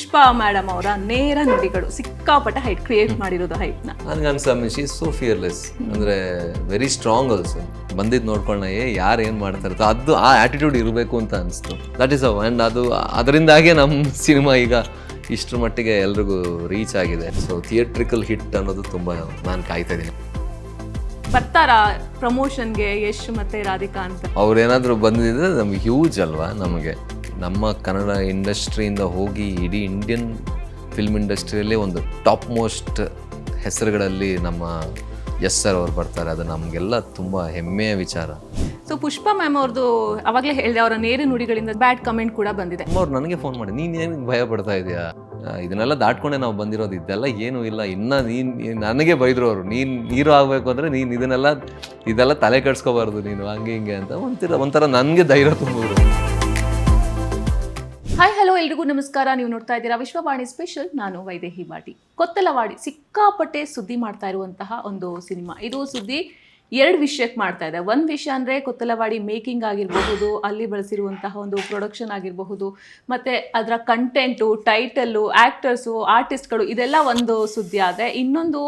Pushpa madam ಅವರ ನೇರ ನುಡಿಗಳು ಸಿಕ್ಕಾಪಟ್ಟೆ ಹೈಟ್ ಕ್ರಿಯೇಟ್ ಮಾಡಿರೋದು ಹೈಟ್ನ. ನನಗೆ ಅನ್ಸಮ್ಮಿ ಶಿ ಸೋ ಫಿಯರ್ಲೆಸ್, ಅಂದರೆ ವೆರಿ ಸ್ಟ್ರಾಂಗ್ ಆಲ್ಸೋ. ಬಂದಿದ್ದು ನೋಡ್ಕೊಳ್ಳ ಯಾರು ಏನು ಮಾಡ್ತಾ ಇರ್ತೋ ಅದು ಆ ಆ್ಯಟಿಟ್ಯೂಡ್ ಇರಬೇಕು ಅಂತ ಅನಿಸ್ತು. ದಟ್ ಈಸ್ ಅವ್ ಆ್ಯಂಡ್ ಅದರಿಂದಾಗೆ ನಮ್ಮ ಸಿನಿಮಾ ಈಗ ಇಷ್ಟರ ಮಟ್ಟಿಗೆ ಎಲ್ರಿಗೂ ರೀಚ್ ಆಗಿದೆ. ಸೊ ಥಿಯೇಟ್ರಿಕಲ್ ಹಿಟ್ ಅನ್ನೋದು ತುಂಬ ನಾನು ಕಾಯ್ತಾ ಇದ್ದೀನಿ. ಬರ್ತಾರಾ ಪ್ರಮೋಷನ್ಗೆ ಯಶ್ ಮತ್ತೆ ರಾಧಿಕಾ ಅಂತ? ಅವ್ರೇನಾದರೂ ಬಂದಿದ್ರೆ ನಮ್ಗೆ ಹ್ಯೂಜ್ ಅಲ್ವಾ. ನಮಗೆ ನಮ್ಮ ಕನ್ನಡ ಇಂಡಸ್ಟ್ರಿಯಿಂದ ಹೋಗಿ ಇಡೀ ಇಂಡಿಯನ್ ಫಿಲ್ಮ್ ಇಂಡಸ್ಟ್ರಿಯಲ್ಲೇ ಒಂದು ಟಾಪ್ ಮೋಸ್ಟ್ ಹೆಸರುಗಳಲ್ಲಿ ನಮ್ಮ ಯಶ್ ಸರ್ ಅವ್ರು ಬರ್ತಾರೆ. ಅದು ನಮಗೆಲ್ಲ ತುಂಬ ಹೆಮ್ಮೆಯ ವಿಚಾರ. ಸೊ ಪುಷ್ಪಾ ಮ್ಯಾಮ್ ಅವ್ರದ್ದು ಅವಾಗಲೇ ಹೇಳಿದೆ, ಅವರ ನೇರ ನುಡಿಗಳಿಂದ ಬ್ಯಾಡ್ ಕಮೆಂಟ್ ಕೂಡ ಬಂದಿದೆ. ಅವ್ರು ನನಗೆ ಫೋನ್ ಮಾಡಿ, ನೀನು ಏನು ಭಯ ಪಡ್ತಾ ಇದೆಯಾ, ಇದನ್ನೆಲ್ಲ ದಾಟ್ಕೊಂಡೆ ನಾವು ಬಂದಿರೋದು, ಇದೆಲ್ಲ ಏನೂ ಇಲ್ಲ, ಇನ್ನು ನೀನು ನನಗೆ ಬೈದ್ರು ಅವರು, ನೀನು ಹೀರೋ ಆಗಬೇಕು ಅಂದರೆ ನೀನು ಇದೆಲ್ಲ ತಲೆ ಕೆಡ್ಸ್ಕೋಬಾರ್ದು ನೀನು, ಹಂಗೆ ಹಿಂಗೆ ಅಂತ ಒಂಥರ ನನಗೆ ಧೈರ್ಯ ತುಂಬಿದ್ರು. ಹಾಯ್ ಹಲೋ ಎಲ್ರಿಗೂ ನಮಸ್ಕಾರ. ನೀವು ನೋಡ್ತಾ ಇದ್ದೀರಾ ವಿಶ್ವವಾಣಿ ಸ್ಪೆಷಲ್. ನಾನು ವೈದೇಹಿ ಬಾಟಿ. ಕೊತ್ತಲವಾಡಿ ಸಿಕ್ಕಾಪಟ್ಟೆ ಸುದ್ದಿ ಮಾಡ್ತಾ ಇರುವಂತಹ ಒಂದು ಸಿನಿಮಾ. ಇದು ಸುದ್ದಿ ಎರಡು ವಿಷಯಕ್ಕೆ ಮಾಡ್ತಾ ಇದೆ. ಒಂದು ವಿಷಯ ಅಂದರೆ ಕೊತ್ತಲವಾಡಿ ಮೇಕಿಂಗ್ ಆಗಿರಬಹುದು, ಅಲ್ಲಿ ಬಳಸಿರುವಂತಹ ಒಂದು ಪ್ರೊಡಕ್ಷನ್ ಆಗಿರಬಹುದು, ಮತ್ತು ಅದರ ಕಂಟೆಂಟು, ಟೈಟಲ್ಲು, ಆ್ಯಕ್ಟರ್ಸು, ಆರ್ಟಿಸ್ಟ್ಗಳು, ಇದೆಲ್ಲ ಒಂದು ಸುದ್ದಿ ಆದರೆ, ಇನ್ನೊಂದು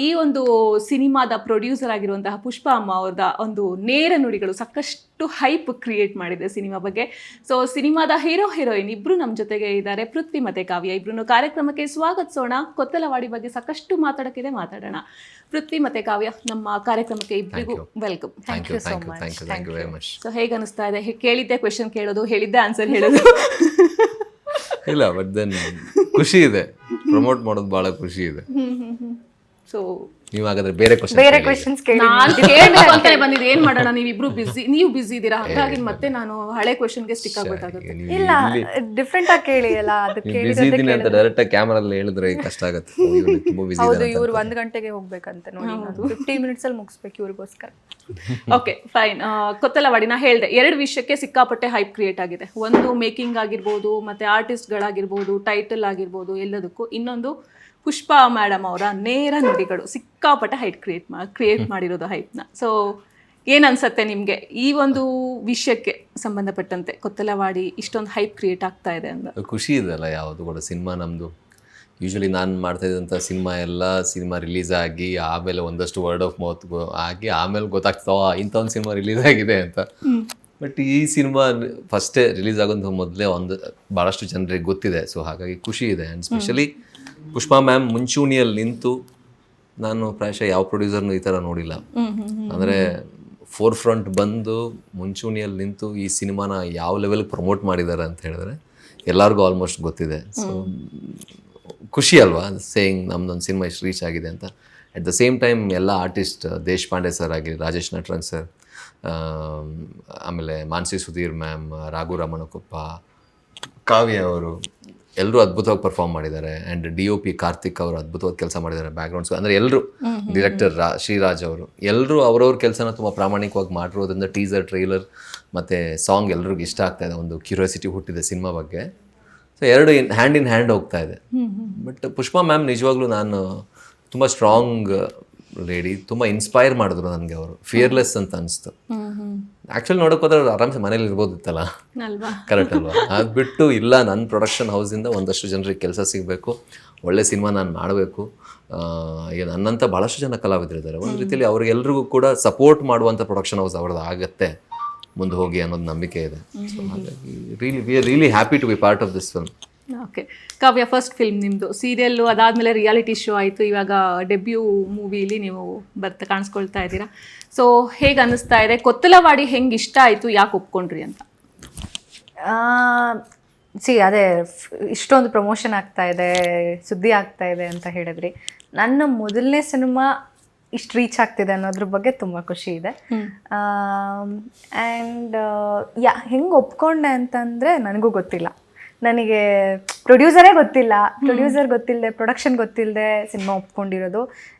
ಈ ಒಂದು ಸಿನಿಮಾದ ಪ್ರೊಡ್ಯೂಸರ್ ಆಗಿರುವಂತಹ ಪುಷ್ಪಾ ಅಮ್ಮ ಅವ್ರದ ಒಂದು ನೇರ ನುಡಿಗಳು ಸಾಕಷ್ಟು ಹೈಪ್ ಕ್ರಿಯೇಟ್ ಮಾಡಿದೆ ಸಿನಿಮಾ ಬಗ್ಗೆ. ಸೊ ಸಿನಿಮಾದ ಹೀರೋ ಹೀರೋಯಿನ್ ಇಬ್ಬರು ನಮ್ಮ ಜೊತೆಗೆ ಇದ್ದಾರೆ, ಪೃಥ್ವಿ ಮತ್ತು ಕಾವ್ಯ. ಇಬ್ಬರನ್ನು ಕಾರ್ಯಕ್ರಮಕ್ಕೆ ಸ್ವಾಗತಿಸೋಣ. ಕೊತ್ತಲವಾಡಿ ಬಗ್ಗೆ ಸಾಕಷ್ಟು ಮಾತಾಡೋಕ್ಕಿದೆ, ಮಾತಾಡೋಣ. ಪೃಥ್ವಿ ಮತ್ತು ಕಾವ್ಯ, ನಮ್ಮ ಕಾರ್ಯಕ್ರಮಕ್ಕೆ ಇಬ್ಬರಿಗೂ welcome. Thank you so much. So ಹೇಗೆ ಅನಿಸ್ತಾ ಇದೆ? ಕೇಳಿದ್ದೆ ಕ್ವೆಶನ್ ಕೇಳೋದು, ಹೇಳಿದ್ದೆ ಆನ್ಸರ್ ಹೇಳೋದು? ಇಲ್ಲ, ಬಟ್ ದೆನ್ ಖುಷಿ ಇದೆ, ಪ್ರಮೋಟ್ ಮಾಡೋದು ಭಾಳ ಖುಷಿ ಇದೆ. ಸೊ ನೀವು ಹಾಗಾದ್ರೆ ಬೇರೆ ಕ್ವೆಶನ್ಸ್ ನಾನು ಕೇಳಬೇಕು ಅಂತಾನೆ ಬಂದಿದ್ದು. ಏನ್ ಮಾಡೋಣ, ನೀವಿಬ್ರು ಬಿಸಿ, ನೀವು ಬಿಸಿ ಇದ್ದೀರಾ, ಹಾಗಾಗಿ ಮತ್ತೆ ನಾನು ಹಳೆ ಕ್ವೆಶನ್ಗೆ ಸ್ಟಿಕ್ ಆಗ್ಬೇಕಾಗುತ್ತೆ. ಇಲ್ಲ, ಡಿಫ್ರೆಂಟ್ ಆಗಿ ಕೇಳಿ ಅಲ್ಲ, ಅದಕ್ಕೆ ಬಿಸಿ ಇದ್ದೀನಿ ಅಂತ ಡೈರೆಕ್ಟ್ ಆಗಿ ಕ್ಯಾಮರಲ್ಲಿ ಹೇಳಿದ್ರೆ ಕಷ್ಟ ಆಗುತ್ತೆ. ಹೌದು, ಇವ್ರು 1 ಗಂಟೆಗೆ ಹೋಗ್ಬೇಕಂತ ನೋಡಿ, 15 ಮಿನಿಟ್ಸ್ ಅಲ್ಲಿ ಮುಗಿಸ್ಬೇಕು ಇವ್ರಿಗೋಸ್ಕರ. Okay fine. ಕೊತ್ತಲವಾಡಿ ನಾ ಹೇಳಿದೆ, 2 ವಿಷಯಕ್ಕೆ ಸಿಕ್ಕಾಪಟ್ಟೆ ಹೈಪ್ ಕ್ರಿಯೇಟ್ ಆಗಿದೆ. ಒಂದು ಮೇಕಿಂಗ್ ಆಗಿರ್ಬೋದು, ಮತ್ತೆ ಆರ್ಟಿಸ್ಟ್ಗಳಾಗಿರ್ಬೋದು, ಟೈಟಲ್ ಆಗಿರ್ಬೋದು, ಎಲ್ಲದಕ್ಕೂ. ಇನ್ನೊಂದು ಪುಷ್ಪಾ ಮೇಡಮ್ ಅವರ ನೇರ ನುಡಿಗಳು ಸಿಕ್ಕಾಪಟ್ಟೆ ಹೈಟ್ ಕ್ರಿಯೇಟ್ ಮಾಡಿರೋದು ಹೈಟ್ನ. ಸೊ ಏನು ಅನ್ಸತ್ತೆ ನಿಮಗೆ ಈ ಒಂದು ವಿಷಯಕ್ಕೆ ಸಂಬಂಧಪಟ್ಟಂತೆ, ಕೊತ್ತಲವಾಡಿ ಇಷ್ಟೊಂದು ಹೈಪ್ ಕ್ರಿಯೇಟ್ ಆಗ್ತಾ ಇದೆ ಅಂತ? ಖುಷಿ ಇದೆ ಅಲ್ಲ. ಯಾವುದು ಕೂಡ ಸಿನಿಮಾ ನಮ್ಮದು ಯೂಶ್ವಲಿ ನಾನು ಮಾಡ್ತಾ ಇದ್ದಂಥ ಸಿನಿಮಾ ರಿಲೀಸ್ ಆಗಿ ಆಮೇಲೆ ಒಂದಷ್ಟು ವರ್ಡ್ ಆಫ್ ಮೌತ್ ಆಗಿ ಆಮೇಲೆ ಗೊತ್ತಾಗ್ತಾವ ಇಂಥೊಂದು ಸಿನಿಮಾ ರಿಲೀಸ್ ಆಗಿದೆ ಅಂತ. ಬಟ್ ಈ ಸಿನಿಮಾ ಫಸ್ಟೇ ರಿಲೀಸ್ ಆಗೋದು ಮೊದಲೇ ಭಾಳಷ್ಟು ಜನರಿಗೆ ಗೊತ್ತಿದೆ. ಸೊ ಹಾಗಾಗಿ ಖುಷಿ ಇದೆ. ಆ್ಯಂಡ್ ಸ್ಪೆಷಲಿ ಪುಷ್ಪಾ ಮ್ಯಾಮ್ ಮುಂಚೂಣಿಯಲ್ಲಿ ನಿಂತು, ನಾನು ಪ್ರಾಯಶಃ ಯಾವ ಪ್ರೊಡ್ಯೂಸರ್ನು ಈ ಥರ ನೋಡಿಲ್ಲ. ಅಂದರೆ ಫೋರ್ ಫ್ರಂಟ್ ಬಂದು ಮುಂಚೂಣಿಯಲ್ಲಿ ನಿಂತು ಈ ಸಿನಿಮಾನ ಯಾವ ಲೆವೆಲ್ಗೆ ಪ್ರಮೋಟ್ ಮಾಡಿದ್ದಾರೆ ಅಂತ ಹೇಳಿದ್ರೆ ಎಲ್ಲರಿಗೂ ಆಲ್ಮೋಸ್ಟ್ ಗೊತ್ತಿದೆ. ಸೊ ಖುಷಿ ಅಲ್ವಾ ಸೇಯಿಂಗ್ ನಮ್ದೊಂದು ಸಿನಿಮಾ ಇಷ್ಟು ರೀಚ್ ಆಗಿದೆ ಅಂತ. ಅಟ್ ದ ಸೇಮ್ ಟೈಮ್ ಎಲ್ಲ ಆರ್ಟಿಸ್ಟ್, ದೇಶಪಾಂಡೆ ಸರ್ ಆಗಿ, ರಾಜೇಶ್ ನಟರಂಗ್ ಸರ್, ಆಮೇಲೆ ಮಾನಸಿ ಸುಧೀರ್ ಮ್ಯಾಮ್, ರಾಘು ರಮಣಕೊಪ್ಪ, ಕಾವ್ಯ ಅವರು ಎಲ್ಲರೂ ಅದ್ಭುತವಾಗಿ ಪರ್ಫಾರ್ಮ್ ಮಾಡಿದ್ದಾರೆ. ಆ್ಯಂಡ್ DOP ಕಾರ್ತಿಕ್ ಅವರು ಅದ್ಭುತವಾಗಿ ಕೆಲಸ ಮಾಡಿದ್ದಾರೆ ಬ್ಯಾಕ್ಗ್ರೌಂಡ್ಸ್. ಅಂದರೆ ಎಲ್ಲರೂ, ಡಿರೆಕ್ಟರ್ ಶ್ರೀರಾಜ್ ಅವರು, ಎಲ್ಲರೂ ಅವ್ರವ್ರ ಕೆಲಸನ ತುಂಬ ಪ್ರಾಮಾಣಿಕವಾಗಿ ಮಾಡಿರೋದ್ರಿಂದ ಟೀಸರ್, ಟ್ರೈಲರ್ ಮತ್ತು ಸಾಂಗ್ ಎಲ್ರಿಗೂ ಇಷ್ಟ ಆಗ್ತಾ ಇದೆ. ಒಂದು ಕ್ಯೂರಿಯಾಸಿಟಿ ಹುಟ್ಟಿದೆ ಸಿನಿಮಾ ಬಗ್ಗೆ. ಸೊ ಎರಡು ಹ್ಯಾಂಡ್ ಇನ್ ಹ್ಯಾಂಡ್ ಹೋಗ್ತಾ ಇದೆ. ಬಟ್ ಪುಷ್ಪಾ ಮ್ಯಾಮ್ ನಿಜವಾಗ್ಲೂ ನಾನು ತುಂಬ ಸ್ಟ್ರಾಂಗ್ ಲೇಡಿ, ತುಂಬ ಇನ್ಸ್ಪೈರ್ ಮಾಡಿದ್ರು ನನಗೆ. ಅವರು ಫಿಯರ್ಲೆಸ್ ಅಂತ ಅನಿಸ್ತು. ಆ್ಯಕ್ಚುಲಿ ನೋಡೋಕೆ ಹೋದ್ರೆ ಆರಾಮ್ಸೆ ಮನೇಲಿ ಇರ್ಬೋದಿತ್ತಲ್ಲ, ಕರೆಕ್ಟ್ ಅಲ್ವಾ? ಅದು ಬಿಟ್ಟು ಇಲ್ಲ, ನನ್ನ ಪ್ರೊಡಕ್ಷನ್ ಹೌಸಿಂದ ಒಂದಷ್ಟು ಜನರಿಗೆ ಕೆಲಸ ಸಿಗಬೇಕು, ಒಳ್ಳೆ ಸಿನಿಮಾ ನಾನು ಮಾಡಬೇಕು. ಈಗ ನನ್ನಂಥ ಭಾಳಷ್ಟು ಜನ ಕಲಾವಿದರಿದ್ದಾರೆ. ಒಂದು ರೀತಿಯಲ್ಲಿ ಅವ್ರಿಗೆಲ್ರಿಗೂ ಕೂಡ ಸಪೋರ್ಟ್ ಮಾಡುವಂಥ ಪ್ರೊಡಕ್ಷನ್ ಹೌಸ್ ಅವ್ರದ್ದು ಆಗುತ್ತೆ ಮುಂದೆ ಹೋಗಿ ಅನ್ನೋದು ನಂಬಿಕೆ ಇದೆ. ಸೊ ಹಾಗಾಗಿ we are really happy to be part of this film. Okay Kavya, first film ನಿಮ್ಮದು, ಸೀರಿಯಲ್ಲು, ಅದಾದಮೇಲೆ ರಿಯಾಲಿಟಿ ಶೋ ಆಯಿತು, ಇವಾಗ ಡೆಬ್ಯೂ ಮೂವಿಲಿ ನೀವು ಕಾಣಿಸ್ಕೊಳ್ತಾ ಇದ್ದೀರಾ. ಸೊ ಹೇಗೆ ಅನ್ನಿಸ್ತಾ ಇದೆ? ಕೊತ್ತಲವಾಡಿ ಹೆಂಗೆ ಇಷ್ಟ ಆಯಿತು, ಯಾಕೆ ಒಪ್ಕೊಂಡ್ರಿ ಅಂತ? ಅದೇ ಇಷ್ಟೊಂದು ಪ್ರಮೋಷನ್ ಆಗ್ತಾ ಇದೆ, ಸುದ್ದಿ ಆಗ್ತಾ ಇದೆ ಅಂತ ಹೇಳಿದ್ರಿ. ನನ್ನ ಮೊದಲನೇ ಸಿನಿಮಾ ಇಷ್ಟು ರೀಚ್ ಆಗ್ತಿದೆ ಅನ್ನೋದ್ರ ಬಗ್ಗೆ ತುಂಬ ಖುಷಿ ಇದೆ. ಆ್ಯಂಡ್ ಹೆಂಗೆ ಒಪ್ಕೊಂಡೆ ಅಂತಂದರೆ ನನಗೂ ಗೊತ್ತಿಲ್ಲ. ನನಗೆ ಪ್ರೊಡ್ಯೂಸರ್ ಗೊತ್ತಿಲ್ಲದೆ, ಪ್ರೊಡಕ್ಷನ್ ಗೊತ್ತಿಲ್ಲದೆ ಸಿನಿಮಾ ಒಪ್ಕೊಂಡಿರೋದು.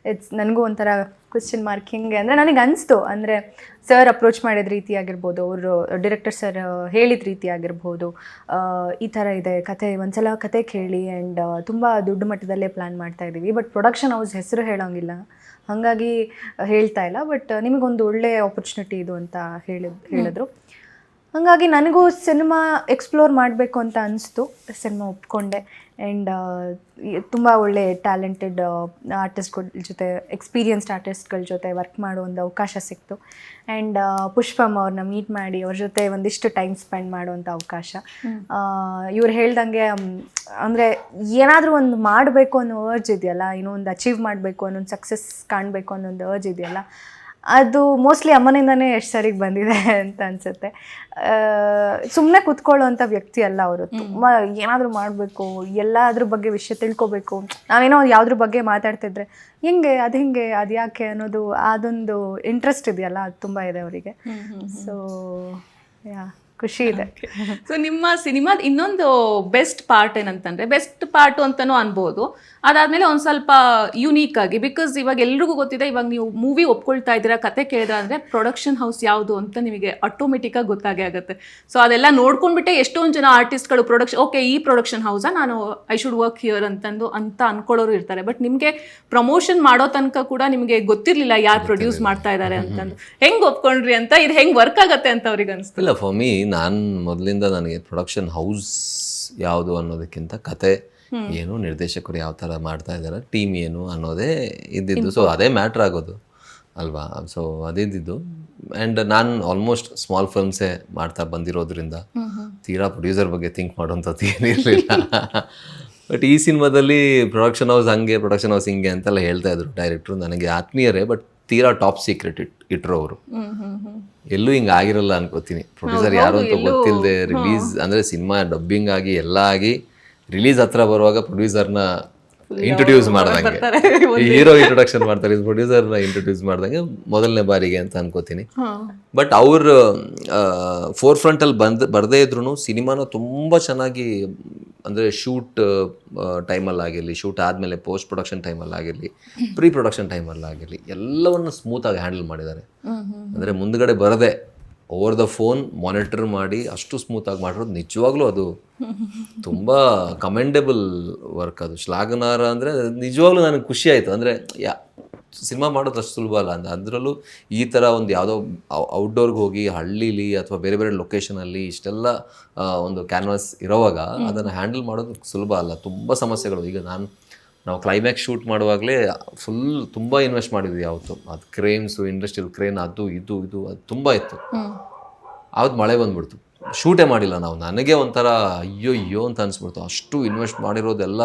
ನನಗೂ ಒಂಥರ ಕ್ವೆಶ್ಚನ್ ಮಾರ್ಕ್. ಹಿಂಗೆ ಅಂದರೆ ನನಗೆ ಅನಿಸ್ತು, ಅಂದರೆ ಸರ್ ಅಪ್ರೋಚ್ ಮಾಡಿದ ರೀತಿ ಆಗಿರ್ಬೋದು, ಅವರು ಡೈರೆಕ್ಟರ್ ಸರ್ ಹೇಳಿದ ರೀತಿ ಆಗಿರ್ಬೋದು, ಈ ಥರ ಇದೆ ಕತೆ, ಒಂದ್ಸಲ ಕತೆ ಕೇಳಿ, ಆ್ಯಂಡ್ ತುಂಬ ದೊಡ್ಡ ಮಟ್ಟದಲ್ಲೇ ಪ್ಲ್ಯಾನ್ ಮಾಡ್ತಾ ಇದ್ದೀವಿ, ಬಟ್ ಪ್ರೊಡಕ್ಷನ್ ಹೌಸ್ ಹೆಸರು ಹೇಳೋಂಗಿಲ್ಲ, ಹಾಗಾಗಿ ಹೇಳ್ತಾ ಇಲ್ಲ, ಬಟ್ ನಿಮಗೊಂದು ಒಳ್ಳೆ ಆಪರ್ಚುನಿಟಿ ಇದು ಅಂತ ಹೇಳಿದ್ರು. ಹಾಗಾಗಿ ನನಗೂ ಸಿನಿಮಾ ಎಕ್ಸ್ಪ್ಲೋರ್ ಮಾಡಬೇಕು ಅಂತ ಅನಿಸ್ತು, ಸಿನಿಮಾ ಒಪ್ಕೊಂಡೆ. ಆ್ಯಂಡ್ ತುಂಬ ಒಳ್ಳೆ ಟ್ಯಾಲೆಂಟೆಡ್ ಆರ್ಟಿಸ್ಟ್ಗಳ ಜೊತೆ, ಎಕ್ಸ್ಪೀರಿಯನ್ಸ್ಡ್ ಆರ್ಟಿಸ್ಟ್ಗಳ ಜೊತೆ ವರ್ಕ್ ಮಾಡೋ ಒಂದು ಅವಕಾಶ ಸಿಕ್ತು. ಆ್ಯಂಡ್ ಪುಷ್ಪಮ್ಮ ಅವ್ರನ್ನ ಮೀಟ್ ಮಾಡಿ ಅವ್ರ ಜೊತೆ ಒಂದಿಷ್ಟು ಟೈಮ್ ಸ್ಪೆಂಡ್ ಮಾಡೋವಂಥ ಅವಕಾಶ. ಇವ್ರು ಹೇಳ್ದಂಗೆ ಅಂದರೆ ಏನಾದರೂ ಒಂದು ಮಾಡಬೇಕು ಅನ್ನೋ ಅರ್ಜ್ ಇದೆಯಲ್ಲ, ಏನೋ ಒಂದು ಅಚೀವ್ ಮಾಡಬೇಕು ಅನ್ನೋ ಒಂದು ಸಕ್ಸಸ್ ಕಾಣಬೇಕು ಅನ್ನೋ ಒಂದು ಅರ್ಜ್ ಇದೆಯಲ್ಲ, ಅದು ಮೋಸ್ಟ್ಲಿ ಅಮ್ಮನಿಂದನೇ ಎಷ್ಟು ಸರಿಗೆ ಬಂದಿದೆ ಅಂತ ಅನಿಸುತ್ತೆ. ಸುಮ್ಮನೆ ಕೂತ್ಕೊಳ್ಳೋವಂಥ ವ್ಯಕ್ತಿ ಅಲ್ಲ ಅವರು. ತುಂಬ ಏನಾದರೂ ಮಾಡಬೇಕು, ಎಲ್ಲದ್ರ ಬಗ್ಗೆ ವಿಷಯ ತಿಳ್ಕೊಬೇಕು. ನಾವೇನೋ ಯಾವುದ್ರ ಬಗ್ಗೆ ಮಾತಾಡ್ತಿದ್ರೆ ಹೆಂಗೆ ಅದು ಯಾಕೆ ಅನ್ನೋದು ಅದೊಂದು ಇಂಟ್ರೆಸ್ಟ್ ಇದೆಯಲ್ಲ, ಅದು ತುಂಬ ಇದೆ ಅವರಿಗೆ. ಸೊ ಯಾ, ಖುಷಿ ಇದೆ. ಸೊ ನಿಮ್ಮ ಸಿನಿಮಾದ ಇನ್ನೊಂದು ಬೆಸ್ಟ್ ಪಾರ್ಟ್ ಏನಂತಂದ್ರೆ, ಬೆಸ್ಟ್ ಪಾರ್ಟು ಅಂತಲೂ ಅನ್ಬೋದು, ಅದಾದಮೇಲೆ ಒಂದು ಸ್ವಲ್ಪ ಯುನೀಕ್ ಆಗಿ, ಬಿಕಾಸ್ ಇವಾಗ ಎಲ್ರಿಗೂ ಗೊತ್ತಿದೆ, ಇವಾಗ ನೀವು ಮೂವಿ ಒಪ್ಕೊಳ್ತಾ ಇದ್ದೀರಾ, ಕತೆ ಕೇಳಿದ್ರೆ ಅಂದರೆ ಪ್ರೊಡಕ್ಷನ್ ಹೌಸ್ ಯಾವುದು ಅಂತ ನಿಮಗೆ ಆಟೋಮೆಟಿಕ್ಕಾಗಿ ಗೊತ್ತಾಗೇ ಆಗುತ್ತೆ. ಸೊ ಅದೆಲ್ಲ ನೋಡ್ಕೊಂಡ್ಬಿಟ್ಟೆ ಎಷ್ಟೊಂದು ಜನ ಆರ್ಟಿಸ್ಟ್ಗಳು ಓಕೆ ಈ ಪ್ರೊಡಕ್ಷನ್ ಹೌಸಾ, ನಾನು ಐ ಶುಡ್ ವರ್ಕ್ ಹಿಯರ್ ಅಂತ ಅನ್ಕೊಳ್ಳೋರು ಇರ್ತಾರೆ. ಬಟ್ ನಿಮಗೆ ಪ್ರಮೋಷನ್ ಮಾಡೋ ತನಕ ಕೂಡ ನಿಮಗೆ ಗೊತ್ತಿರಲಿಲ್ಲ ಯಾರು ಪ್ರೊಡ್ಯೂಸ್ ಮಾಡ್ತಾ ಇದ್ದಾರೆ ಅಂತಂದು. ಹೆಂಗೆ ಒಪ್ಕೊಂಡ್ರಿ ಅಂತ, ಇದು ಹೆಂಗೆ ವರ್ಕ್ ಆಗುತ್ತೆ ಅಂತ ಅವ್ರಿಗೆ ಅನಿಸ್ತಿಲ್ಲ? ಫಾರ್ ಮೀ, ನಾನು ಮೊದಲಿಂದ ನನಗೆ ಪ್ರೊಡಕ್ಷನ್ ಹೌಸ್ ಯಾವುದು ಅನ್ನೋದಕ್ಕಿಂತ ಕತೆ ಏನು, ನಿರ್ದೇಶಕರು ಯಾವ ಥರ ಮಾಡ್ತಾ ಇದ್ದಾರೆ, ಟೀಮ್ ಏನು ಅನ್ನೋದೇ ಇದ್ದಿದ್ದು. ಸೊ ಅದೇ ಮ್ಯಾಟ್ರ್ ಆಗೋದು ಅಲ್ವಾ. ಸೊ ಅದಿದ್ದು. ಆ್ಯಂಡ್ ನಾನು ಆಲ್ಮೋಸ್ಟ್ ಸ್ಮಾಲ್ ಫಿಲ್ಮ್ಸೇ ಮಾಡ್ತಾ ಬಂದಿರೋದ್ರಿಂದ ತೀರಾ ಪ್ರೊಡ್ಯೂಸರ್ ಬಗ್ಗೆ ಥಿಂಕ್ ಮಾಡೋಂಥದ್ದು ಏನಿರಲಿಲ್ಲ. ಬಟ್ ಈ ಸಿನಿಮಾದಲ್ಲಿ ಪ್ರೊಡಕ್ಷನ್ ಹೌಸ್ ಹಂಗೆ, ಪ್ರೊಡಕ್ಷನ್ ಹೌಸ್ ಹಿಂಗೆ ಅಂತೆಲ್ಲ ಹೇಳ್ತಾ ಇದ್ರು ಡೈರೆಕ್ಟ್ರು. ನನಗೆ ಆತ್ಮೀಯರೇ, ಬಟ್ ತೀರಾ ಟಾಪ್ ಸೀಕ್ರೆಟ್ ಇಟ್ಟರು ಅವರು. ಎಲ್ಲೂ ಹಿಂಗೆ ಆಗಿರಲ್ಲ ಅನ್ಕೋತೀನಿ. ಪ್ರೊಡ್ಯೂಸರ್ ಯಾರು ಅಂತ ಗೊತ್ತಿಲ್ಲದೆ ರಿಲೀಸ್ ಅಂದರೆ ಸಿನಿಮಾ ಡಬ್ಬಿಂಗ್ ಆಗಿ ಎಲ್ಲ ಆಗಿ ರಿಲೀಸ್ ಹತ್ರ ಬರುವಾಗ ಪ್ರೊಡ್ಯೂಸರ್ನ ಇಂಟ್ರೊಡ್ಯೂಸ್ ಮಾಡ್ದಂಗೆ, ಹೀರೋ ಇಂಟ್ರೊಡಕ್ಷನ್ ಮಾಡ್ತಾರೆ, ಪ್ರೊಡ್ಯೂಸರ್ನ ಇಂಟ್ರೊಡ್ಯೂಸ್ ಮಾಡ್ದಂಗೆ ಮೊದಲನೇ ಬಾರಿಗೆ ಅಂತ ಅನ್ಕೋತೀನಿ. ಬಟ್ ಅವ್ರ ಫೋರ್ ಫ್ರಂಟಲ್ಲಿ ಬರದೇ ಇದ್ರು ಸಿನಿಮಾನ ತುಂಬ ಚೆನ್ನಾಗಿ, ಅಂದರೆ ಶೂಟ್ ಟೈಮಲ್ಲಾಗಿರಲಿ, ಶೂಟ್ ಆದಮೇಲೆ ಪೋಸ್ಟ್ ಪ್ರೊಡಕ್ಷನ್ ಟೈಮಲ್ಲಾಗಿರಲಿ, ಪ್ರೀ ಪ್ರೊಡಕ್ಷನ್ ಟೈಮಲ್ಲಾಗಿರಲಿ, ಎಲ್ಲವನ್ನು ಸ್ಮೂತಾಗಿ ಹ್ಯಾಂಡಲ್ ಮಾಡಿದ್ದಾರೆ. ಅಂದರೆ ಮುಂದ್ಗಡೆ ಬರದೆ ಓವರ್ ದ ಫೋನ್ ಮಾನಿಟರ್ ಮಾಡಿ ಅಷ್ಟು ಸ್ಮೂತಾಗಿ ಮಾಡಿರೋದು ನಿಜವಾಗ್ಲೂ ಅದು ತುಂಬ ಕಮೆಂಡೆಬಲ್ ವರ್ಕ್. ಅದು ಶ್ಲಾಘನಾರ್ಹ. ಅಂದರೆ ನಿಜವಾಗ್ಲೂ ನನಗೆ ಖುಷಿ ಆಯಿತು. ಅಂದರೆ ಸಿನಿಮಾ ಮಾಡೋದು ಅಷ್ಟು ಸುಲಭ ಅಲ್ಲ ಅಂತ. ಅದರಲ್ಲೂ ಈ ಥರ ಒಂದು ಯಾವುದೋ ಔಟ್ಡೋರ್ಗೆ ಹೋಗಿ ಹಳ್ಳೀಲಿ ಅಥವಾ ಬೇರೆ ಬೇರೆ ಲೊಕೇಶನಲ್ಲಿ ಇಷ್ಟೆಲ್ಲ ಒಂದು ಕ್ಯಾನ್ವಾಸ್ ಇರೋವಾಗ ಅದನ್ನು ಹ್ಯಾಂಡಲ್ ಮಾಡೋದು ಸುಲಭ ಅಲ್ಲ. ತುಂಬ ಸಮಸ್ಯೆಗಳು. ಈಗ ನಾವು ಕ್ಲೈಮ್ಯಾಕ್ಸ್ ಶೂಟ್ ಮಾಡುವಾಗಲೇ ಫುಲ್ ತುಂಬ ಇನ್ವೆಸ್ಟ್ ಮಾಡಿದ್ವಿ ಯಾವತ್ತು. ಅದು ಕ್ರೇನ್ಸು, ಇಂಡಸ್ಟ್ರಿಯಲ್ ಕ್ರೇನ್, ಅದು ತುಂಬ ಇತ್ತು. ಆವತ್ತು ಮಳೆ ಬಂದ್ಬಿಡ್ತು, ಶೂಟೇ ಮಾಡಿಲ್ಲ ನಾವು. ನನಗೆ ಒಂಥರ ಅಯ್ಯೋ ಅಂತ ಅನಿಸ್ಬಿಡ್ತು. ಅಷ್ಟು ಇನ್ವೆಸ್ಟ್ ಮಾಡಿರೋದೆಲ್ಲ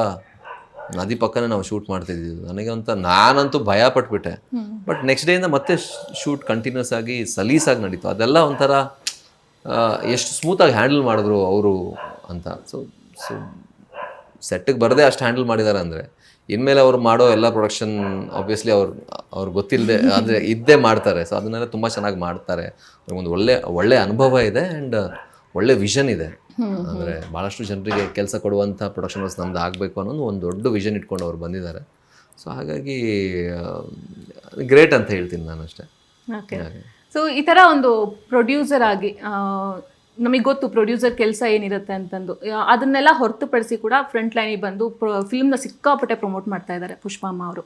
ನದಿ ಪಕ್ಕನೇ ನಾವು ಶೂಟ್ ಮಾಡ್ತಿದ್ವಿ. ನನಗೆ ನಾನಂತೂ ಭಯ ಪಟ್ಬಿಟ್ಟೆ. ಬಟ್ ನೆಕ್ಸ್ಟ್ ಡೇಯಿಂದ ಮತ್ತೆ ಶೂಟ್ ಕಂಟಿನ್ಯೂಸ್ ಆಗಿ ಸಲೀಸಾಗಿ ನಡೀತು. ಅದೆಲ್ಲ ಒಂಥರ ಎಷ್ಟು ಸ್ಮೂತಾಗಿ ಹ್ಯಾಂಡಲ್ ಮಾಡಿದ್ರು ಅವರು ಅಂತ. ಸೊ ಸೆಟ್ಟಿಗೆ ಬರದೆ ಅಷ್ಟು ಹ್ಯಾಂಡಲ್ ಮಾಡಿದ್ದಾರೆ ಅಂದರೆ ಇನ್ಮೇಲೆ ಅವ್ರು ಮಾಡೋ ಎಲ್ಲ ಪ್ರೊಡಕ್ಷನ್ ಆಬ್ವಿಯಸ್ಲಿ ಅವ್ರು ಗೊತ್ತಿಲ್ಲದೆ ಅಂದರೆ ಇದ್ದೇ ಮಾಡ್ತಾರೆ. ಸೊ ಅದನ್ನೆಲ್ಲ ತುಂಬ ಚೆನ್ನಾಗಿ ಮಾಡ್ತಾರೆ. ಅವ್ರಿಗೊಂದು ಒಳ್ಳೆ ಅನುಭವ ಇದೆ ಆ್ಯಂಡ್ ಒಳ್ಳೆ ವಿಷನ್ ಇದೆ. ಅಂದರೆ ಭಾಳಷ್ಟು ಜನರಿಗೆ ಕೆಲಸ ಕೊಡುವಂಥ ಪ್ರೊಡಕ್ಷನ್ ಹೌಸ್ ನಮ್ದು ಆಗಬೇಕು ಅನ್ನೋದು ಒಂದು ದೊಡ್ಡ ವಿಷನ್ ಇಟ್ಕೊಂಡು ಅವ್ರು ಬಂದಿದ್ದಾರೆ. ಸೊ ಹಾಗಾಗಿ ಗ್ರೇಟ್ ಅಂತ ಹೇಳ್ತೀನಿ ನಾನು ಅಷ್ಟೇ. ಓಕೆ. ಸೊ ಈ ಥರ ಒಂದು ಪ್ರೊಡ್ಯೂಸರ್ ಆಗಿ ನಮಗೆ ಗೊತ್ತು ಪ್ರೊಡ್ಯೂಸರ್ ಕೆಲಸ ಏನಿರುತ್ತೆ ಅಂತಂದು. ಅದನ್ನೆಲ್ಲ ಹೊರತುಪಡಿಸಿ ಕೂಡ ಫ್ರಂಟ್ ಲೈನಿಗೆ ಬಂದು ಫಿಲ್ಮ್ನ ಸಿಕ್ಕಾಪಟ್ಟೆ ಪ್ರಮೋಟ್ ಮಾಡ್ತಾ ಇದ್ದಾರೆ ಪುಷ್ಪಮ್ಮ ಅವರು.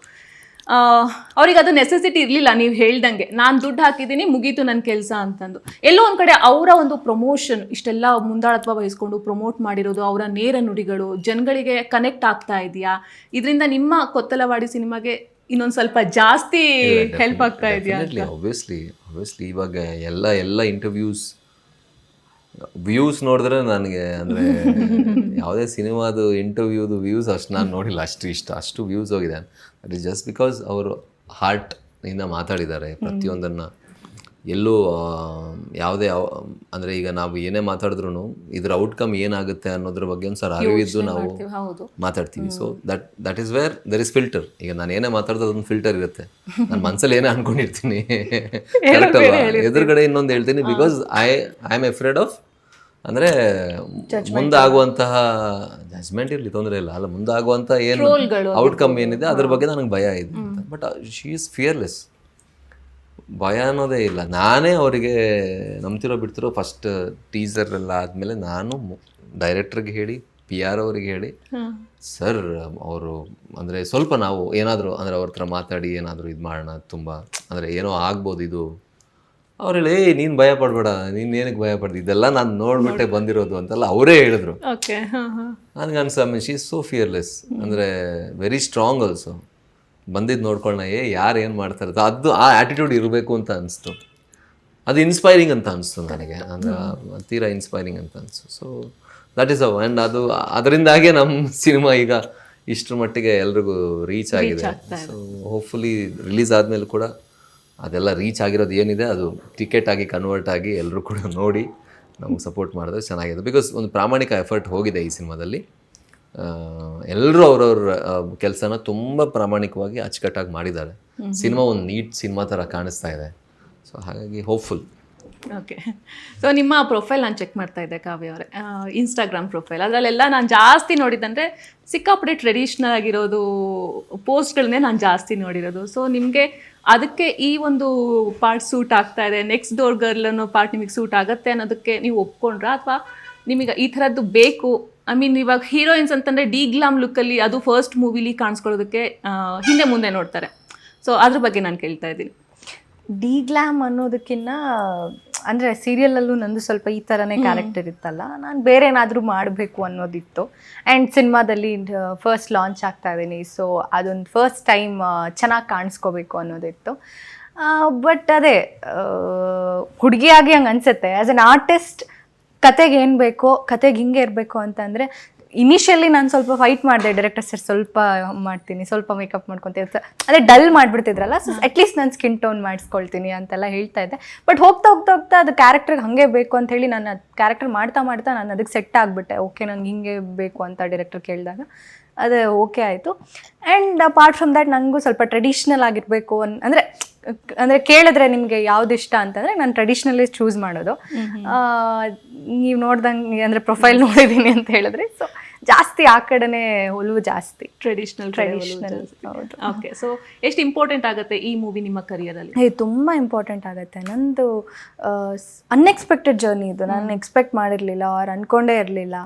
ಅವ್ರಿಗೆ ಅದು ನೆಸೆಸಿಟಿ ಇರಲಿಲ್ಲ, ನೀವು ಹೇಳ್ದಂಗೆ ನಾನು ದುಡ್ಡು ಹಾಕಿದ್ದೀನಿ ಮುಗೀತು ನನ್ನ ಕೆಲಸ ಅಂತಂದು. ಎಲ್ಲೋ ಒಂದು ಕಡೆ ಅವರ ಒಂದು ಪ್ರಮೋಷನ್ ಇಷ್ಟೆಲ್ಲ ಮುಂದಾಳತ್ವ ವಹಿಸ್ಕೊಂಡು ಪ್ರಮೋಟ್ ಮಾಡಿರೋದು, ಅವರ ನೇರ ನುಡಿಗಳು ಜನಗಳಿಗೆ ಕನೆಕ್ಟ್ ಆಗ್ತಾ ಇದೆಯಾ? ಇದರಿಂದ ನಿಮ್ಮ ಕೊತ್ತಲವಾಡಿ ಸಿನಿಮಾಗೆ ಇನ್ನೊಂದು ಸ್ವಲ್ಪ ಜಾಸ್ತಿ ಹೆಲ್ಪ್ ಆಗ್ತಾ ಇದೆಯಾ? ಆಬ್ವಿಯಸ್ಲಿ ಇವಾಗ ಎಲ್ಲ ಇಂಟರ್ವ್ಯೂಸ್ ವ್ಯೂಸ್ ನೋಡಿದ್ರೆ ನನಗೆ ಅಂದರೆ ಯಾವುದೇ ಸಿನಿಮಾದು ಇಂಟರ್ವ್ಯೂದು ವ್ಯೂಸ್ ಅಷ್ಟು ನಾನು ನೋಡಿಲ್ಲ. ಅಷ್ಟು ವ್ಯೂಸ್ ಹೋಗಿದೆ. ದಟ್ ಈಸ್ ಜಸ್ಟ್ ಬಿಕಾಸ್ ಅವರು ಹಾರ್ಟ್ನಿಂದ ಮಾತಾಡಿದ್ದಾರೆ ಪ್ರತಿಯೊಂದನ್ನು. ಎಲ್ಲೂ ಯಾವುದೇ ಅಂದರೆ ಈಗ ನಾವು ಏನೇ ಮಾತಾಡಿದ್ರು ಇದ್ರ ಔಟ್ಕಮ್ ಏನಾಗುತ್ತೆ ಅನ್ನೋದ್ರ ಬಗ್ಗೆ ಒಂದು ಸರ್ ಅರಿವಿದ್ದು ನಾವು ಮಾತಾಡ್ತೀವಿ. So that is where there is filter. ಈಗ ನಾನು ಏನೇ ಮಾತಾಡಿದ್ರೆ ಅದೊಂದು ಫಿಲ್ಟರ್ ಇರುತ್ತೆ. ನನ್ನ ಮನಸ್ಸಲ್ಲಿ ಏನೇ ಅನ್ಕೊಂಡಿರ್ತೀನಿ ಕರೆಕ್ಟ್ ಅಲ್ವಾ, ಎದುರುಗಡೆ ಇನ್ನೊಂದು ಹೇಳ್ತೀನಿ. ಬಿಕಾಸ್ ಐ ಆಮ್ ಎಫ್ರೇಡ್ ಆಫ್ ಅಂದರೆ ಮುಂದಾಗುವಂತಹ ಜಜ್ಮೆಂಟ್ ಇರಲಿ ತೊಂದರೆ ಇಲ್ಲ ಅಲ್ಲ, ಮುಂದಾಗುವಂಥ ಏನು ಔಟ್ಕಮ್ ಏನಿದೆ ಅದ್ರ ಬಗ್ಗೆ ನನಗೆ ಭಯ ಇದೆ. But she is fearless. ಭಯ ಅನ್ನೋದೇ ಇಲ್ಲ. ನಾನೇ ಅವರಿಗೆ ನಂಬ್ತಿರೋ ಬಿಡ್ತಿರೋ ಫಸ್ಟ್ ಟೀಸರ್ ಎಲ್ಲ ಆದಮೇಲೆ ನಾನು ಡೈರೆಕ್ಟ್ರಿಗೆ ಹೇಳಿ, PR ಅವರಿಗೆ ಹೇಳಿ, ಸರ್ ಅವರು ಅಂದರೆ ಸ್ವಲ್ಪ ನಾವು ಏನಾದರೂ ಅಂದರೆ ಅವ್ರ ಹತ್ರ ಮಾತಾಡಿ ಏನಾದರೂ ಇದು ಮಾಡೋಣ, ತುಂಬ ಅಂದರೆ ಏನೋ ಆಗ್ಬೋದು ಇದು. ಅವ್ರು ಹೇಳಿ ನೀನು ಭಯ ಪಡಬೇಡ, ನೀನು ಏನಕ್ಕೆ ಭಯ ಪಡ್ದು, ಇದೆಲ್ಲ ನಾನು ನೋಡ್ಬಿಟ್ಟೆ ಬಂದಿರೋದು ಅಂತೆಲ್ಲ ಅವರೇ ಹೇಳಿದ್ರು. ಓಕೆ. ನನಗೆ ಅನ್ಸ ಶಿ ಈಸ್ ಸೋ ಫಿಯರ್ಲೆಸ್, ಅಂದರೆ ವೆರಿ ಸ್ಟ್ರಾಂಗ್ ಆಲ್ಸೋ. ಬಂದಿದ್ದು ನೋಡ್ಕೊಳ್ಳೋಣ, ಯಾರು ಏನು ಮಾಡ್ತಾರೆ ಅದು ಆ ಆ್ಯಟಿಟ್ಯೂಡ್ ಇರಬೇಕು ಅಂತ ಅನಿಸ್ತು. ಅದು ಇನ್ಸ್ಪೈರಿಂಗ್ ಅಂತ ಅನಿಸ್ತು ನನಗೆ, ಅಂದರೆ ತೀರಾ ಇನ್ಸ್ಪೈರಿಂಗ್ ಅಂತ ಅನಿಸ್ತು. ಸೊ ದಟ್ ಈಸ್ ಅವ್. ಆ್ಯಂಡ್ ಅದು ಅದರಿಂದಾಗೆ ನಮ್ಮ ಸಿನಿಮಾ ಈಗ ಇಷ್ಟರ ಮಟ್ಟಿಗೆ ಎಲ್ರಿಗೂ ರೀಚ್ ಆಗಿದೆ. ಸೊ ಹೋಪ್ಫುಲಿ ರಿಲೀಸ್ ಆದಮೇಲೆ ಕೂಡ ಅದೆಲ್ಲ ರೀಚ್ ಆಗಿರೋದು ಏನಿದೆ ಅದು ಟಿಕೆಟ್ ಆಗಿ ಕನ್ವರ್ಟ್ ಆಗಿ ಎಲ್ಲರೂ ಕೂಡ ನೋಡಿ ನಮಗೆ ಸಪೋರ್ಟ್ ಮಾಡಿದ್ರೆ ಚೆನ್ನಾಗಿದೆ. ಬಿಕಾಸ್ ಒಂದು ಪ್ರಾಮಾಣಿಕ ಎಫರ್ಟ್ ಹೋಗಿದೆ ಈ ಸಿನಿಮಾದಲ್ಲಿ. ಎಲ್ಲರೂ ಅವ್ರವ್ರ ಕೆಲಸನ ತುಂಬ ಪ್ರಾಮಾಣಿಕವಾಗಿ ಅಚ್ಚುಕಟ್ಟಾಗಿ ಮಾಡಿದ್ದಾರೆ. ಸಿನಿಮಾ ಒಂದು ನೀಟ್ ಸಿನಿಮಾ ಥರ ಕಾಣಿಸ್ತಾ ಇದೆ. ಸೊ ಹಾಗಾಗಿ ಹೋಪ್ಫುಲ್. ಓಕೆ. ಸೊ ನಿಮ್ಮ ಪ್ರೊಫೈಲ್ ನಾನು ಚೆಕ್ ಮಾಡ್ತಾ ಇದ್ದೆ ಕಾವ್ಯ ಅವರೇ, ಇನ್ಸ್ಟಾಗ್ರಾಮ್ ಪ್ರೊಫೈಲ್. ಅದರಲ್ಲೆಲ್ಲ ನಾನು ಜಾಸ್ತಿ ನೋಡಿದ್ದಂದರೆ ಸಿಕ್ಕಾಪಟ್ಟೆ ಟ್ರೆಡಿಷ್ನಲ್ ಆಗಿರೋದು ಪೋಸ್ಟ್ಗಳನ್ನೇ ನಾನು ಜಾಸ್ತಿ ನೋಡಿರೋದು. ಸೊ ನಿಮಗೆ ಅದಕ್ಕೆ ಈ ಒಂದು ಪಾರ್ಟ್ ಸೂಟ್ ಆಗ್ತಾ ಇದೆ, ನೆಕ್ಸ್ಟ್ ಡೋರ್ ಗರ್ಲ್ ಅನ್ನೋ ಪಾರ್ಟ್ ನಿಮಗೆ ಸೂಟ್ ಆಗುತ್ತೆ ಅನ್ನೋದಕ್ಕೆ ನೀವು ಒಪ್ಕೊಂಡ್ರಾ, ಅಥವಾ ನಿಮಗೆ ಈ ಥರದ್ದು ಬೇಕು? ಐ ಮೀನ್ ಇವಾಗ ಹೀರೋಯಿನ್ಸ್ ಅಂತಂದರೆ ಡಿ ಗ್ಲಾಮ್ ಲುಕ್ಕಲ್ಲಿ ಅದು ಫಸ್ಟ್ ಮೂವಿಲಿ ಕಾಣಿಸ್ಕೊಳ್ಳೋದಕ್ಕೆ ಹಿಂದೆ ಮುಂದೆ ನೋಡ್ತಾರೆ. ಸೊ ಅದ್ರ ಬಗ್ಗೆ ನಾನು ಕೇಳ್ತಾ ಇದ್ದೀನಿ. ಡಿ ಗ್ಲಾಮ್ ಅನ್ನೋದಕ್ಕಿಂತ ಅಂದರೆ ಸೀರಿಯಲಲ್ಲೂ ನಂದು ಸ್ವಲ್ಪ ಈ ಥರನೇ ಕ್ಯಾರೆಕ್ಟರ್ ಇತ್ತಲ್ಲ, ನಾನು ಬೇರೆ ಏನಾದರೂ ಮಾಡಬೇಕು ಅನ್ನೋದಿತ್ತು. ಆ್ಯಂಡ್ ಸಿನಿಮಾದಲ್ಲಿ ಫಸ್ಟ್ ಲಾಂಚ್ ಆಗ್ತಾ ಇದ್ದೀನಿ, ಸೊ ಅದೊಂದು ಫಸ್ಟ್ ಟೈಮ್ ಚೆನ್ನಾಗಿ ಕಾಣಿಸ್ಕೋಬೇಕು ಅನ್ನೋದಿತ್ತು. ಬಟ್ ಅದೇ ಹುಡುಗಿಯಾಗಿ ಹಂಗೆ ಅನಿಸುತ್ತೆ. ಆ್ಯಸ್ ಅನ್ ಆರ್ಟಿಸ್ಟ್ ಕತೆಗೆ ಏನು ಬೇಕೋ, ಕತೆಗೆ ಹಿಂಗೆ ಇರಬೇಕು ಅಂತಂದರೆ ಇನಿಷಿಯಲಿ ನಾನು ಸ್ವಲ್ಪ ಫೈಟ್ ಮಾಡಿದೆ. ಡೈರೆಕ್ಟರ್ ಸರ್ ಸ್ವಲ್ಪ ಮಾಡ್ತೀನಿ, ಸ್ವಲ್ಪ ಮೇಕಪ್ ಮಾಡ್ಕೊತೀನಿ, ಅದೇ ಡಲ್ ಮಾಡಿಬಿಡ್ತಿದ್ರಲ್ಲ, ಸೊ ಅಟ್ಲೀಸ್ಟ್ ನಾನು ಸ್ಕಿನ್ ಟೋನ್ ಮಾಡಿಸ್ಕೊಳ್ತೀನಿ ಅಂತೆಲ್ಲ ಹೇಳ್ತಾ ಇದ್ದೆ. ಬಟ್ ಹೋಗ್ತಾ ಹೋಗ್ತಾ ಹೋಗ್ತಾ ಅದು ಕ್ಯಾರೆಕ್ಟರ್ಗೆ ಹಾಗೆ ಬೇಕು ಅಂತ ಹೇಳಿ ನಾನು ಕ್ಯಾರೆಕ್ಟರ್ ಮಾಡ್ತಾ ಮಾಡ್ತಾ ನಾನು ಅದಕ್ಕೆ ಸೆಟ್ ಆಗಿಬಿಟ್ಟೆ. ಓಕೆ ನನಗೆ ಹಿಂಗೆ ಬೇಕು ಅಂತ ಡೈರೆಕ್ಟರ್ ಕೇಳಿದಾಗ ಅದು ಓಕೆ ಆಯಿತು. ಆ್ಯಂಡ್ ಅಪಾರ್ಟ್ ಫ್ರಮ್ ದ್ಯಾಟ್ ನನಗೂ ಸ್ವಲ್ಪ ಟ್ರೆಡಿಷ್ನಲ್ ಆಗಿರಬೇಕು ಅಂದರೆ ಕೇಳಿದ್ರೆ ನಿಮಗೆ ಯಾವ್ದು ಇಷ್ಟ ಅಂತಂದರೆ ನಾನು ಟ್ರೆಡಿಷ್ನಲಿ ಚೂಸ್ ಮಾಡೋದು. ನೀವು ನೋಡ್ದಂಗೆ ಅಂದರೆ ಪ್ರೊಫೈಲ್ ನೋಡಿದ್ದೀನಿ ಅಂತ ಹೇಳಿದ್ರೆ, ಸೊ ಜಾಸ್ತಿ ಆ ಕಡೆನೇ ಒಲವು ಜಾಸ್ತಿ. ಟ್ರೆಡಿಷ್ನಲ್. ಹೌದು. ಓಕೆ. ಸೊ ಎಷ್ಟು ಇಂಪಾರ್ಟೆಂಟ್ ಆಗುತ್ತೆ ಈ ಮೂವಿ ನಿಮ್ಮ ಕರಿಯರಲ್ಲಿ? ತುಂಬ ಇಂಪಾರ್ಟೆಂಟ್ ಆಗುತ್ತೆ. ನಂದು ಅನ್ಎಕ್ಸ್ಪೆಕ್ಟೆಡ್ ಜರ್ನಿ ಇದು. ನಾನು ಎಕ್ಸ್ಪೆಕ್ಟ್ ಮಾಡಿರಲಿಲ್ಲ ಅವ್ರು ಅಂದ್ಕೊಂಡೇ ಇರಲಿಲ್ಲ.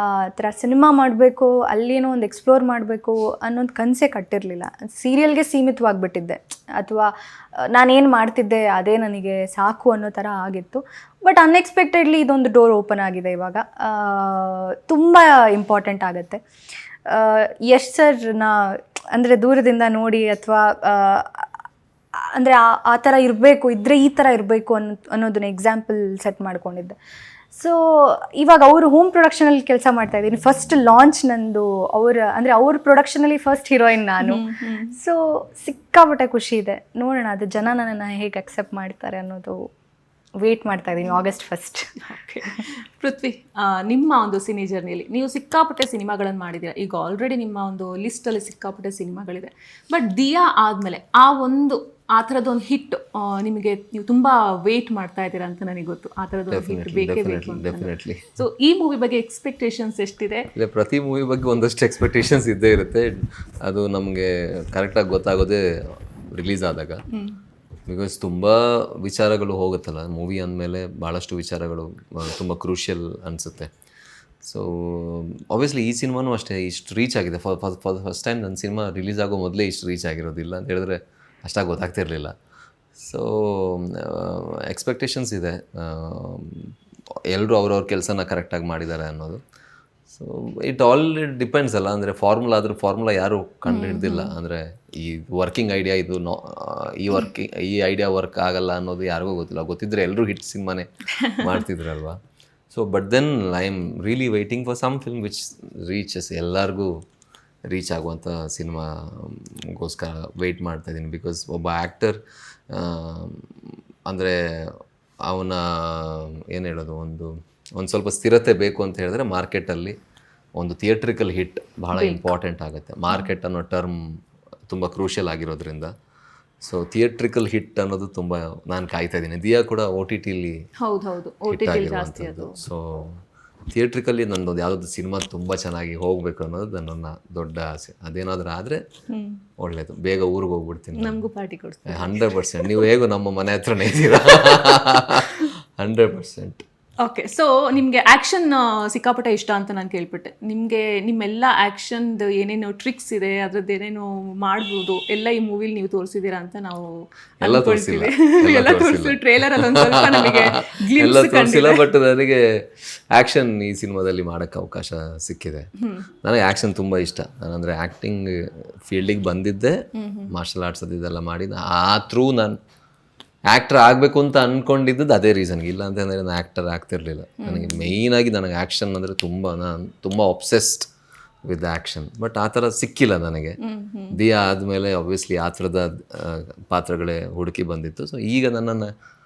ಆ ಥರ ಸಿನಿಮಾ ಮಾಡಬೇಕು, ಅಲ್ಲೇನೋ ಒಂದು ಎಕ್ಸ್ಪ್ಲೋರ್ ಮಾಡಬೇಕು ಅನ್ನೋದು ಕನಸೇ ಕಟ್ಟಿರಲಿಲ್ಲ. ಸೀರಿಯಲ್ಗೆ ಸೀಮಿತವಾಗಿಬಿಟ್ಟಿದ್ದೆ, ಅಥವಾ ನಾನೇನು ಮಾಡ್ತಿದ್ದೆ ಅದೇ ನನಗೆ ಸಾಕು ಅನ್ನೋ ಥರ ಆಗಿತ್ತು. ಬಟ್ ಅನ್ಎಕ್ಸ್ಪೆಕ್ಟೆಡ್ಲಿ ಇದೊಂದು ಡೋರ್ ಓಪನ್ ಆಗಿದೆ ಇವಾಗ. ತುಂಬ ಇಂಪಾರ್ಟೆಂಟ್ ಆಗುತ್ತೆ. ಯಶ್ ಸರ್ನ ಅಂದರೆ ದೂರದಿಂದ ನೋಡಿ, ಅಥವಾ ಅಂದರೆ ಆ ಥರ ಇರಬೇಕು, ಇದ್ದರೆ ಈ ಥರ ಇರಬೇಕು ಅನ್ನೋದನ್ನ ಎಕ್ಸಾಂಪಲ್ ಸೆಟ್ ಮಾಡ್ಕೊಂಡಿದ್ದೆ. ಸೊ ಇವಾಗ ಅವರು ಹೋಮ್ ಪ್ರೊಡಕ್ಷನಲ್ಲಿ ಕೆಲಸ ಮಾಡ್ತಾ ಇದ್ದೀನಿ. ಫಸ್ಟ್ ಲಾಂಚ್ ನಂದು ಅವ್ರ ಪ್ರೊಡಕ್ಷನಲ್ಲಿ ಫಸ್ಟ್ ಹೀರೋಯಿನ್ ನಾನು. ಸೊ ಸಿಕ್ಕಾಪಟ್ಟೆ ಖುಷಿ ಇದೆ. ನೋಡೋಣ ಅದು ಜನ ನನ್ನನ್ನು ಹೇಗೆ ಅಕ್ಸೆಪ್ಟ್ ಮಾಡ್ತಾರೆ ಅನ್ನೋದು ವೇಟ್ ಮಾಡ್ತಾ ಇದ್ದೀನಿ. August 1st. ಓಕೆ. ಪೃಥ್ವಿ, ನಿಮ್ಮ ಒಂದು ಸಿನಿ ಜರ್ನಿಯಲ್ಲಿ ನೀವು ಸಿಕ್ಕಾಪಟ್ಟೆ ಸಿನಿಮಾಗಳನ್ನು ಮಾಡಿದ್ದೀರಾ. ಈಗ ಆಲ್ರೆಡಿ ನಿಮ್ಮ ಒಂದು ಲಿಸ್ಟಲ್ಲಿ ಸಿಕ್ಕಾಪಟ್ಟೆ ಸಿನಿಮಾಗಳಿದೆ. ಬಟ್ ದಿಯಾ ಆದಮೇಲೆ ಆ ಥರದೊಂದು ಹಿಟ್ ನಿಮಗೆ ನೀವು ತುಂಬ ವೇಟ್ ಮಾಡ್ತಾ ಇದ್ದೀರಾ ಅಂತ ನನಗೆ ಗೊತ್ತು. ಆ ಥರದೊಂದು ಹಿಟ್ ಬೇಕೇ ಬೇಕು ಅಂತ. ಡೆಫಿನೆಟ್ಲಿ. ಸೊ ಈ ಮೂವಿ ಬಗ್ಗೆ ಎಕ್ಸ್ಪೆಕ್ಟೇಷನ್ಸ್ ಎಷ್ಟಿದೆ? ಇಲ್ಲ, ಪ್ರತಿ ಮೂವಿ ಬಗ್ಗೆ ಒಂದಷ್ಟು ಎಕ್ಸ್ಪೆಕ್ಟೇಷನ್ಸ್ ಇದ್ದೇ ಇರುತ್ತೆ. ಅದು ನಮಗೆ ಕರೆಕ್ಟಾಗಿ ಗೊತ್ತಾಗೋದೇ ರಿಲೀಸ್ ಆದಾಗ. ಬಿಕಾಸ್ ತುಂಬ ವಿಚಾರಗಳು ಹೋಗುತ್ತಲ್ಲ ಮೂವಿ ಅಂದಮೇಲೆ, ಭಾಳಷ್ಟು ವಿಚಾರಗಳು ತುಂಬ ಕ್ರೂಷಿಯಲ್ ಅನಿಸುತ್ತೆ. ಸೊ ಆಬ್ವಿಯಸ್ಲಿ ಈ ಸಿನಿಮಾನೂ ಅಷ್ಟೇ ಇಷ್ಟು ರೀಚ್ ಆಗಿದೆ. ಫಾರ್ ಫಸ್ಟ್ ಟೈಮ್ ನನ್ನ ಸಿನಿಮಾ ರಿಲೀಸ್ ಆಗೋ ಮೊದಲೇ ಇಷ್ಟು ರೀಚ್ ಆಗಿರೋದಿಲ್ಲ ಅಂತ ಹೇಳಿದ್ರೆ ಅಷ್ಟಾಗಿ ಗೊತ್ತಾಗ್ತಿರ್ಲಿಲ್ಲ. ಸೊ ಎಕ್ಸ್ಪೆಕ್ಟೇಷನ್ಸ್ ಇದೆ, ಎಲ್ಲರೂ ಅವ್ರವ್ರ ಕೆಲಸನ ಕರೆಕ್ಟಾಗಿ ಮಾಡಿದ್ದಾರೆ ಅನ್ನೋದು. ಸೊ ಇಟ್ ಡಿಪೆಂಡ್ಸ್ ಅಲ್ಲ. ಅಂದರೆ ಫಾರ್ಮುಲಾ ಯಾರು ಕಂಡು ಹಿಡ್ದಿಲ್ಲ. ಅಂದರೆ ಈ ವರ್ಕಿಂಗ್ ಐಡಿಯಾ ಇದು ಈ ಐಡಿಯಾ ವರ್ಕ್ ಆಗಲ್ಲ ಅನ್ನೋದು ಯಾರಿಗೂ ಗೊತ್ತಿಲ್ಲ. ಗೊತ್ತಿದ್ರೆ ಎಲ್ಲರೂ ಹಿಟ್ ಸಿನಿಮಾನೇ ಮಾಡ್ತಿದ್ರಲ್ವಾ. So but then I am really waiting for some film which reaches, ಎಲ್ಲರಿಗೂ ರೀಚ್ ಆಗುವಂಥ ಸಿನಿಮಾಗೋಸ್ಕರ ವೆಯ್ಟ್ ಮಾಡ್ತಾಯಿದ್ದೀನಿ. ಬಿಕಾಸ್ ಒಬ್ಬ ಆ್ಯಕ್ಟರ್ ಅಂದರೆ ಅವನ ಏನು ಹೇಳೋದು, ಒಂದು ಸ್ವಲ್ಪ ಸ್ಥಿರತೆ ಬೇಕು ಅಂತ ಹೇಳಿದ್ರೆ ಮಾರ್ಕೆಟಲ್ಲಿ ಒಂದು ಥಿಯೇಟ್ರಿಕಲ್ ಹಿಟ್ ಬಹಳ ಇಂಪಾರ್ಟೆಂಟ್ ಆಗುತ್ತೆ. ಮಾರ್ಕೆಟ್ ಅನ್ನೋ ಟರ್ಮ್ ತುಂಬ ಕ್ರೂಷಿಯಲ್ ಆಗಿರೋದ್ರಿಂದ. ಸೊ ಥಿಯೇಟ್ರಿಕಲ್ ಹಿಟ್ ಅನ್ನೋದು ತುಂಬ ನಾನು ಕಾಯ್ತಾ ಇದ್ದೀನಿ. ದಿಯಾ ಕೂಡ OTT ಹಿಟ್ ಆಗಿರುವಂಥದ್ದು. ಸೊ ಥಿಯೇಟ್ರಿಕಲ್ಲಿ ನನ್ನದು ಯಾವುದಾದ್ರು ಸಿನಿಮಾ ತುಂಬ ಚೆನ್ನಾಗಿ ಹೋಗಬೇಕು ಅನ್ನೋದು ನನ್ನ ದೊಡ್ಡ ಆಸೆ. ಅದೇನಾದರೂ ಆದರೆ ಒಳ್ಳೆಯದು. ಬೇಗ ಊರಿಗೆ ಹೋಗ್ಬಿಡ್ತೀನಿ. ನಮಗೂ ಪಾರ್ಟಿ ಕೊಡ್ತೀನಿ 100%. ನೀವು ಹೇಗೂ ನಮ್ಮ ಮನೆ ಹತ್ರನೇ ಇದ್ದೀರಾ. 100%. ಓಕೆ, ಸೊ ನಿಮಗೆ ಆ್ಯಕ್ಷನ್ ಸಿಕ್ಕಾಪಟ್ಟೆ ಇಷ್ಟ ಅಂತ ನಾನು ಕೇಳ್ಬಿಟ್ಟೆ. ನಿಮಗೆ ನಿಮ್ಮೆಲ್ಲ ಆ್ಯಕ್ಷನ್ದು ಏನೇನು ಟ್ರಿಕ್ಸ್ ಇದೆ, ಅದ್ರದ್ದು ಏನೇನು ಮಾಡ್ಬೋದು ಎಲ್ಲ ಈ ಮೂವಿಲಿ ನೀವು ತೋರಿಸಿದ್ದೀರಾ ಅಂತ ನಾವು ಎಲ್ಲ ತೋರಿಸಿಲ್ಲ, ಎಲ್ಲ ತೋರಿಸಿಲ್ಲ. ಟ್ರೇಲರಲ್ಲಿ ಒಂದು ಸ್ವಲ್ಪ ನಮಗೆ ಎಲ್ಲ ತೋರಿಸಿಲ್ಲ, ಬಟ್ ನನಗೆ ಆ್ಯಕ್ಷನ್ ಈ ಸಿನಿಮಾದಲ್ಲಿ ಮಾಡೋಕ್ಕೆ ಅವಕಾಶ ಸಿಕ್ಕಿದೆ. ನನಗೆ ಆ್ಯಕ್ಷನ್ ತುಂಬ ಇಷ್ಟ. ನಾನಂದರೆ ಆ್ಯಕ್ಟಿಂಗ್ ಫೀಲ್ಡಿಗೆ ಬಂದಿದ್ದೆ, ಮಾರ್ಷಲ್ ಆರ್ಟ್ಸ್ ಅದು ಇದೆಲ್ಲ ಮಾಡಿ ಆ ಥ್ರೂ ನಾನು ಆ್ಯಕ್ಟರ್ ಆಗಬೇಕು ಅಂತ ಅಂದ್ಕೊಂಡಿದ್ದು ಅದೇ ರೀಸನ್ಗೆ. ಇಲ್ಲ ಅಂತಂದರೆ ನಾನು ಆ್ಯಕ್ಟರ್ ಆಗ್ತಿರ್ಲಿಲ್ಲ. ನನಗೆ ಮೇಯ್ನಾಗಿ ನನಗೆ ಆ್ಯಕ್ಷನ್ ಅಂದರೆ ನಾನು ತುಂಬ ಒಬ್ಸೆಸ್ಡ್ ವಿತ್ ಆ್ಯಕ್ಷನ್. ಬಟ್ ಆ ಥರ ಸಿಕ್ಕಿಲ್ಲ ನನಗೆ. ದಿಯಾ ಆದಮೇಲೆ ಆಬ್ವಿಯಸ್ಲಿ ಆ ಥರದ ಪಾತ್ರಗಳೇ ಹುಡುಕಿ ಬಂದಿತ್ತು. ಸೊ ಈಗ ನನ್ನನ್ನು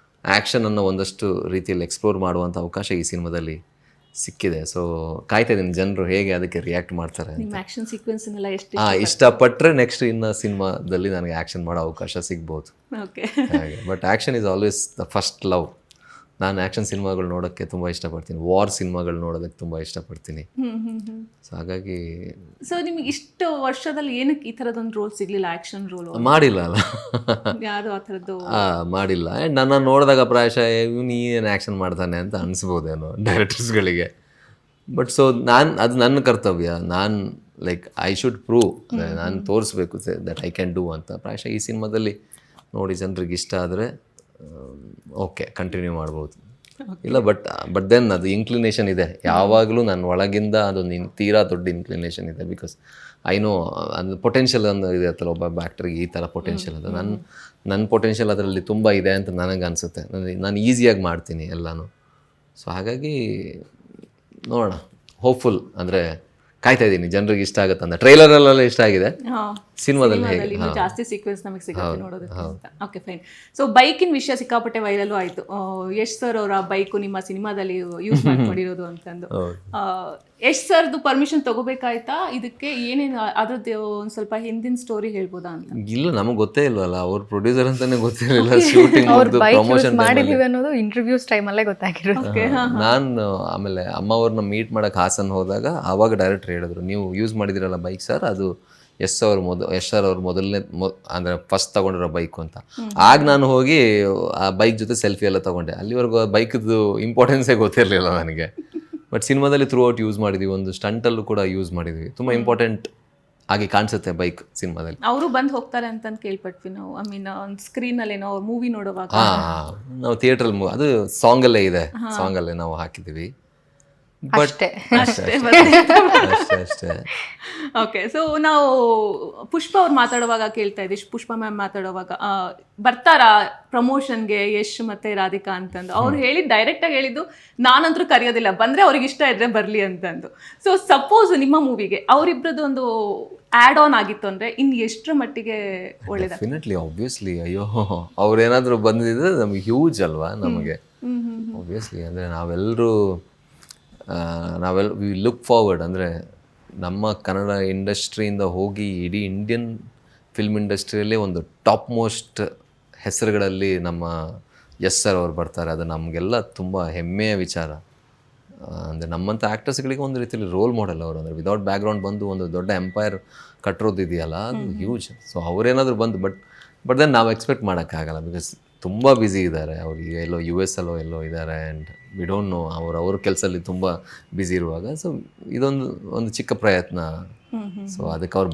ಆ್ಯಕ್ಷನನ್ನು ಒಂದಷ್ಟು ರೀತಿಯಲ್ಲಿ ಎಕ್ಸ್ಪ್ಲೋರ್ ಮಾಡುವಂಥ ಅವಕಾಶ ಈ ಸಿನಿಮಾದಲ್ಲಿ ಸಿಕ್ಕಿದೆ. ಸೊ ಕಾಯ್ತಾ ಇದ್ದೀನಿ ಜನರು ಹೇಗೆ ಅದಕ್ಕೆ ರಿಯಾಕ್ಟ್ ಮಾಡ್ತಾರೆ ಅಂತ. ನಿಮ್ಮ ಆ್ಯಕ್ಷನ್ ಸೀಕ್ವೆನ್ಸ್ನೆಲ್ಲ ಎಷ್ಟು ಇಷ್ಟಪಟ್ಟರೆ ನೆಕ್ಸ್ಟ್ ಇನ್ನು ಸಿನಿಮಾದಲ್ಲಿ ನನಗೆ ಆ್ಯಕ್ಷನ್ ಮಾಡೋ ಅವಕಾಶ ಸಿಗ್ಬೋದು. ಓಕೆ, ಹಾಗೆ. But action is always the first love. ನಾನು ಆ್ಯಕ್ಷನ್ ಸಿನಿಮಾಗಳು ನೋಡೋಕ್ಕೆ ತುಂಬ ಇಷ್ಟಪಡ್ತೀನಿ, ವಾರ್ ಸಿನಿಮಾಗಳು ನೋಡೋದಕ್ಕೆ ತುಂಬ ಇಷ್ಟಪಡ್ತೀನಿ. ಸೊ ಹಾಗಾಗಿ ಸೊ ನಿಮಗೆ ಇಷ್ಟು ವರ್ಷದಲ್ಲಿ ಏನಕ್ಕೆ ಈ ಥರದೊಂದು ರೋಲ್ ಸಿಗಲಿಲ್ಲ, ಆ್ಯಕ್ಷನ್ ರೋಲ್ ಮಾಡಿಲ್ಲ ಅಲ್ಲ, ಯಾವುದು ಆ ಥರದ್ದು ಮಾಡಿಲ್ಲ. ಆ್ಯಂಡ್ ನನ್ನ ನೋಡಿದಾಗ ಪ್ರಾಯಶಃ ಇವನು ಏನು ಆ್ಯಕ್ಷನ್ ಮಾಡ್ತಾನೆ ಅಂತ ಅನಿಸ್ಬೋದೇನೋ ಡೈರೆಕ್ಟರ್ಸ್ಗಳಿಗೆ. ಬಟ್ ಸೊ ಅದು ನನ್ನ ಕರ್ತವ್ಯ. ನಾನು ಲೈಕ್ ಐ ಶುಡ್ ಪ್ರೂವ್, ನಾನು ತೋರಿಸ್ಬೇಕು ದಟ್ ಐ ಕ್ಯಾನ್ ಡೂ ಅಂತ. ಪ್ರಾಯಶಃ ಈ ಸಿನಿಮಾದಲ್ಲಿ ನೋಡಿ ಜನರಿಗೆ ಇಷ್ಟ ಆದರೆ ಓಕೆ ಕಂಟಿನ್ಯೂ ಮಾಡ್ಬೋದು. ಇಲ್ಲ ಬಟ್ ದೆನ್ ಅದು ಇನ್ಕ್ಲಿನೇಷನ್ ಇದೆ ಯಾವಾಗಲೂ ನನ್ನ ಒಳಗಿಂದ. ಅದೊಂದು ತೀರಾ ದೊಡ್ಡ ಇನ್ಕ್ಲಿನೇಷನ್ ಇದೆ. ಬಿಕಾಸ್ ಐ ನೋ ಅದು ಪೊಟೆನ್ಷಿಯಲ್ ಅನ್ನೋ ಇದೆ ಅಂತಲ್ಲ, ಒಬ್ಬ ಆ್ಯಕ್ಟರ್ಗೆ ಈ ಥರ ಪೊಟೆನ್ಷಿಯಲ್ ಅದು. ನನ್ನ ಪೊಟೆನ್ಷಿಯಲ್ ಅದರಲ್ಲಿ ತುಂಬ ಇದೆ ಅಂತ ನನಗೆ ಅನಿಸುತ್ತೆ. ನಾನು ಈಸಿಯಾಗಿ ಮಾಡ್ತೀನಿ ಎಲ್ಲನೂ. ಸೊ ಹಾಗಾಗಿ ನೋಡೋಣ, ಹೋಪ್ಫುಲ್. ಅಂದರೆ ಕಾಯ್ತಾ ಇದ್ದೀನಿ ಜನರಿಗೆ ಇಷ್ಟ ಆಗುತ್ತೆ ಅಂತ. ಟ್ರೈಲರಲ್ಲೆಲ್ಲ ಇಷ್ಟ ಆಗಿದೆ, ಸಿನಿಮಾದಲ್ಲಿ ಹೇಗೆ ಇನ್ನೂ ಜಾಸ್ತಿ ಸೀಕ್ವೆನ್ಸ್ ನಮಗೆ ಸಿಗುತ್ತೆ ನೋಡೋದಕ್ಕೆ ಅಂತ. Okay, fine. ಸೊ ಬೈಕಿನ ವಿಷಯ ಸಿಕ್ಕಾಪಟ್ಟೆ ವೈರಲ್ಲೂ ಆಯಿತು. ಯಶ್ ಸರ್ ಅವರ ಬೈಕು ನಿಮ್ಮ ಸಿನಿಮಾದಲ್ಲಿ ಯೂಸ್ ಮಾಡ್ಕೊಂಡಿರೋದು ಅಂತಂದು. ಯಶ್ ಸರ್ದು ಪರ್ಮಿಷನ್ ತಗೋಬೇಕಾಯ್ತಾ ಇದಕ್ಕೆ? ಏನೇನು ಅದ್ರದ್ದು ಒಂದು ಸ್ವಲ್ಪ ಹಿಂದಿನ ಸ್ಟೋರಿ ಹೇಳ್ಬೋದಾ ಅಂತ? ಇಲ್ಲ, ನಮಗೆ ಗೊತ್ತೇ ಇಲ್ವಲ್ಲ, ಅವ್ರ ಪ್ರೊಡ್ಯೂಸರ್ ಅಂತಾನೆ ಗೊತ್ತಿರಲಿಲ್ಲ. ಶೂಟಿಂಗ್ ಪ್ರಮೋಷನ್ ಮಾಡಿದೀವಿ ಅನ್ನೋದು ಇಂಟರ್ವ್ಯೂಸ್ ಟೈಮಲ್ಲೇ ಗೊತ್ತಾಗಿರೋದು. ನಾನು ಆಮೇಲೆ ಅಮ್ಮ ಅವ್ರನ್ನ ಮೀಟ್ ಮಾಡಕ್ಕೆ ಹಾಸನ್ ಹೋದಾಗ ಆವಾಗ ಡೈರೆಕ್ಟರ್ ಹೇಳಿದ್ರು, ನೀವು ಯೂಸ್ ಮಾಡಿದಿರಲ್ಲ ಬೈಕ್ ಸರ್, ಅದು ಯಶ್ ಸರ್ ಅವ್ರು ಮೊದಲನೇ ಅಂದರೆ ಫಸ್ಟ್ ತಗೊಂಡಿರೋ ಬೈಕು ಅಂತ. ಆಗ ನಾನು ಹೋಗಿ ಆ ಬೈಕ್ ಜೊತೆ ಸೆಲ್ಫಿ ಎಲ್ಲ ತಗೊಂಡೆ. ಅಲ್ಲಿವರೆಗೂ ಬೈಕ್ದು ಇಂಪಾರ್ಟೆನ್ಸೇ ಗೊತ್ತಿರಲಿಲ್ಲ ನನಗೆ. ಬಟ್ ಸಿನಿಮಾದಲ್ಲಿ ಥ್ರೂ ಔಟ್ ಯೂಸ್ ಮಾಡಿದ್ವಿ, ಒಂದು ಸ್ಟಂಟಲ್ಲೂ ಕೂಡ ಯೂಸ್ ಮಾಡಿದ್ವಿ. ತುಂಬ ಇಂಪಾರ್ಟೆಂಟ್ ಆಗಿ ಕಾಣಿಸುತ್ತೆ ಬೈಕ್ ಸಿನಿಮಾದಲ್ಲಿ. ಅವರು ಬಂದು ಹೋಗ್ತಾರೆ ಅಂತ ಕೇಳ್ಪಟ್ವಿ ನಾವು. ಐ ಮೀನ್ ಒಂದು ಸ್ಕ್ರೀನಲ್ಲಿ ಏನೋ ಮೂವಿ ನೋಡುವಾಗ ನಾವು ಥಿಯೇಟ್ರಲ್ಲಿ ಅದು ಸಾಂಗಲ್ಲೇ ಇದೆ, ಸಾಂಗಲ್ಲೇ ನಾವು ಹಾಕಿದ್ದೀವಿ. ಬಟ್ ಅಷ್ಟೇ. ಓಕೆ, ಸೊ ನಾವು ಪುಷ್ಪ ಅವ್ರು ಮಾತಾಡುವಾಗ ಕೇಳ್ತಾ ಇದ್ದೀವಿ, ಪುಷ್ಪ ಮ್ಯಾಮ್ ಮಾತಾಡುವಾಗ ಬರ್ತಾರಾ ಪ್ರಮೋಷನ್ಗೆ ಯಶ್ ಮತ್ತೆ ರಾಧಿಕಾ ಅಂತಂದು. ಅವ್ರು ಡೈರೆಕ್ಟಾಗಿ ಹೇಳಿದ್ದು, ನಾನಂತರೂ ಕರೆಯೋದಿಲ್ಲ, ಬಂದರೆ ಅವ್ರಿಗೆ ಇಷ್ಟ ಇದ್ರೆ ಬರಲಿ ಅಂತಂದು. ಸೊ ಸಪೋಸ್ ನಿಮ್ಮ ಮೂವಿಗೆ ಅವರಿಬ್ಬರದ್ದು ಒಂದು ಆ್ಯಡ್ ಆನ್ ಆಗಿತ್ತು ಅಂದರೆ ಇನ್ನು ಎಷ್ಟರ ಮಟ್ಟಿಗೆ ಒಳ್ಳೇದು? Definitely, obviously. ಅಯ್ಯೋ, ಅವ್ರೇನಾದರೂ ಬಂದಿದ್ರೆ ನಮಗೆ ಹ್ಯೂಜ್ ಅಲ್ವಾ ನಮಗೆ. ಆಬ್ವಿಯಸ್ಲಿ, ಅಂದರೆ ನಾವೆಲ್ಲರೂ ವಿ ಲುಕ್ ಫಾರ್ವರ್ಡ್. ಅಂದರೆ ನಮ್ಮ ಕನ್ನಡ ಇಂಡಸ್ಟ್ರಿಯಿಂದ ಹೋಗಿ ಇಡೀ ಇಂಡಿಯನ್ ಫಿಲ್ಮ್ ಇಂಡಸ್ಟ್ರಿಯಲ್ಲೇ ಒಂದು ಟಾಪ್ ಮೋಸ್ಟ್ ಹೆಸರುಗಳಲ್ಲಿ ನಮ್ಮ ಯಶ್ ಸರ್ ಅವ್ರು ಬರ್ತಾರೆ. ಅದು ನಮಗೆಲ್ಲ ತುಂಬ ಹೆಮ್ಮೆಯ ವಿಚಾರ. ಅಂದರೆ ನಮ್ಮಂಥ ಆ್ಯಕ್ಟರ್ಸ್ಗಳಿಗೆ ಒಂದು ರೀತಿಯಲ್ಲಿ ರೋಲ್ ಮಾಡೆಲ್ ಅವರು. ಅಂದರೆ ವಿದೌಟ್ ಬ್ಯಾಕ್ಗ್ರೌಂಡ್ ಬಂದು ಒಂದು ದೊಡ್ಡ ಎಂಪೈರ್ ಕಟ್ಟಿರೋದಿದೆಯಲ್ಲ, ಅದು ಹ್ಯೂಜ್. ಸೊ ಅವರೇನಾದರೂ ಬಂದು ಬಟ್ ದೆನ್ ನಾವು ಎಕ್ಸ್ಪೆಕ್ಟ್ ಮಾಡೋಕ್ಕಾಗಲ್ಲ. ಬಿಕಾಸ್ ತುಂಬ ಬ್ಯುಸಿ ಇದ್ದಾರೆ ಅವ್ರು. ಈಗ ಎಲ್ಲೋ US ಎಲ್ಲೋ ಇದ್ದಾರೆ. ಆ್ಯಂಡ್ ವಿ ಡೋಂಟ್ ನೋ, ಅವ್ರ ಕೆಲಸದಲ್ಲಿ ತುಂಬ ಬ್ಯುಸಿ ಇರುವಾಗ. ಸೊ ಒಂದು ಚಿಕ್ಕ ಪ್ರಯತ್ನ. ಸೊ ಅದಕ್ಕೆ ಅವ್ರು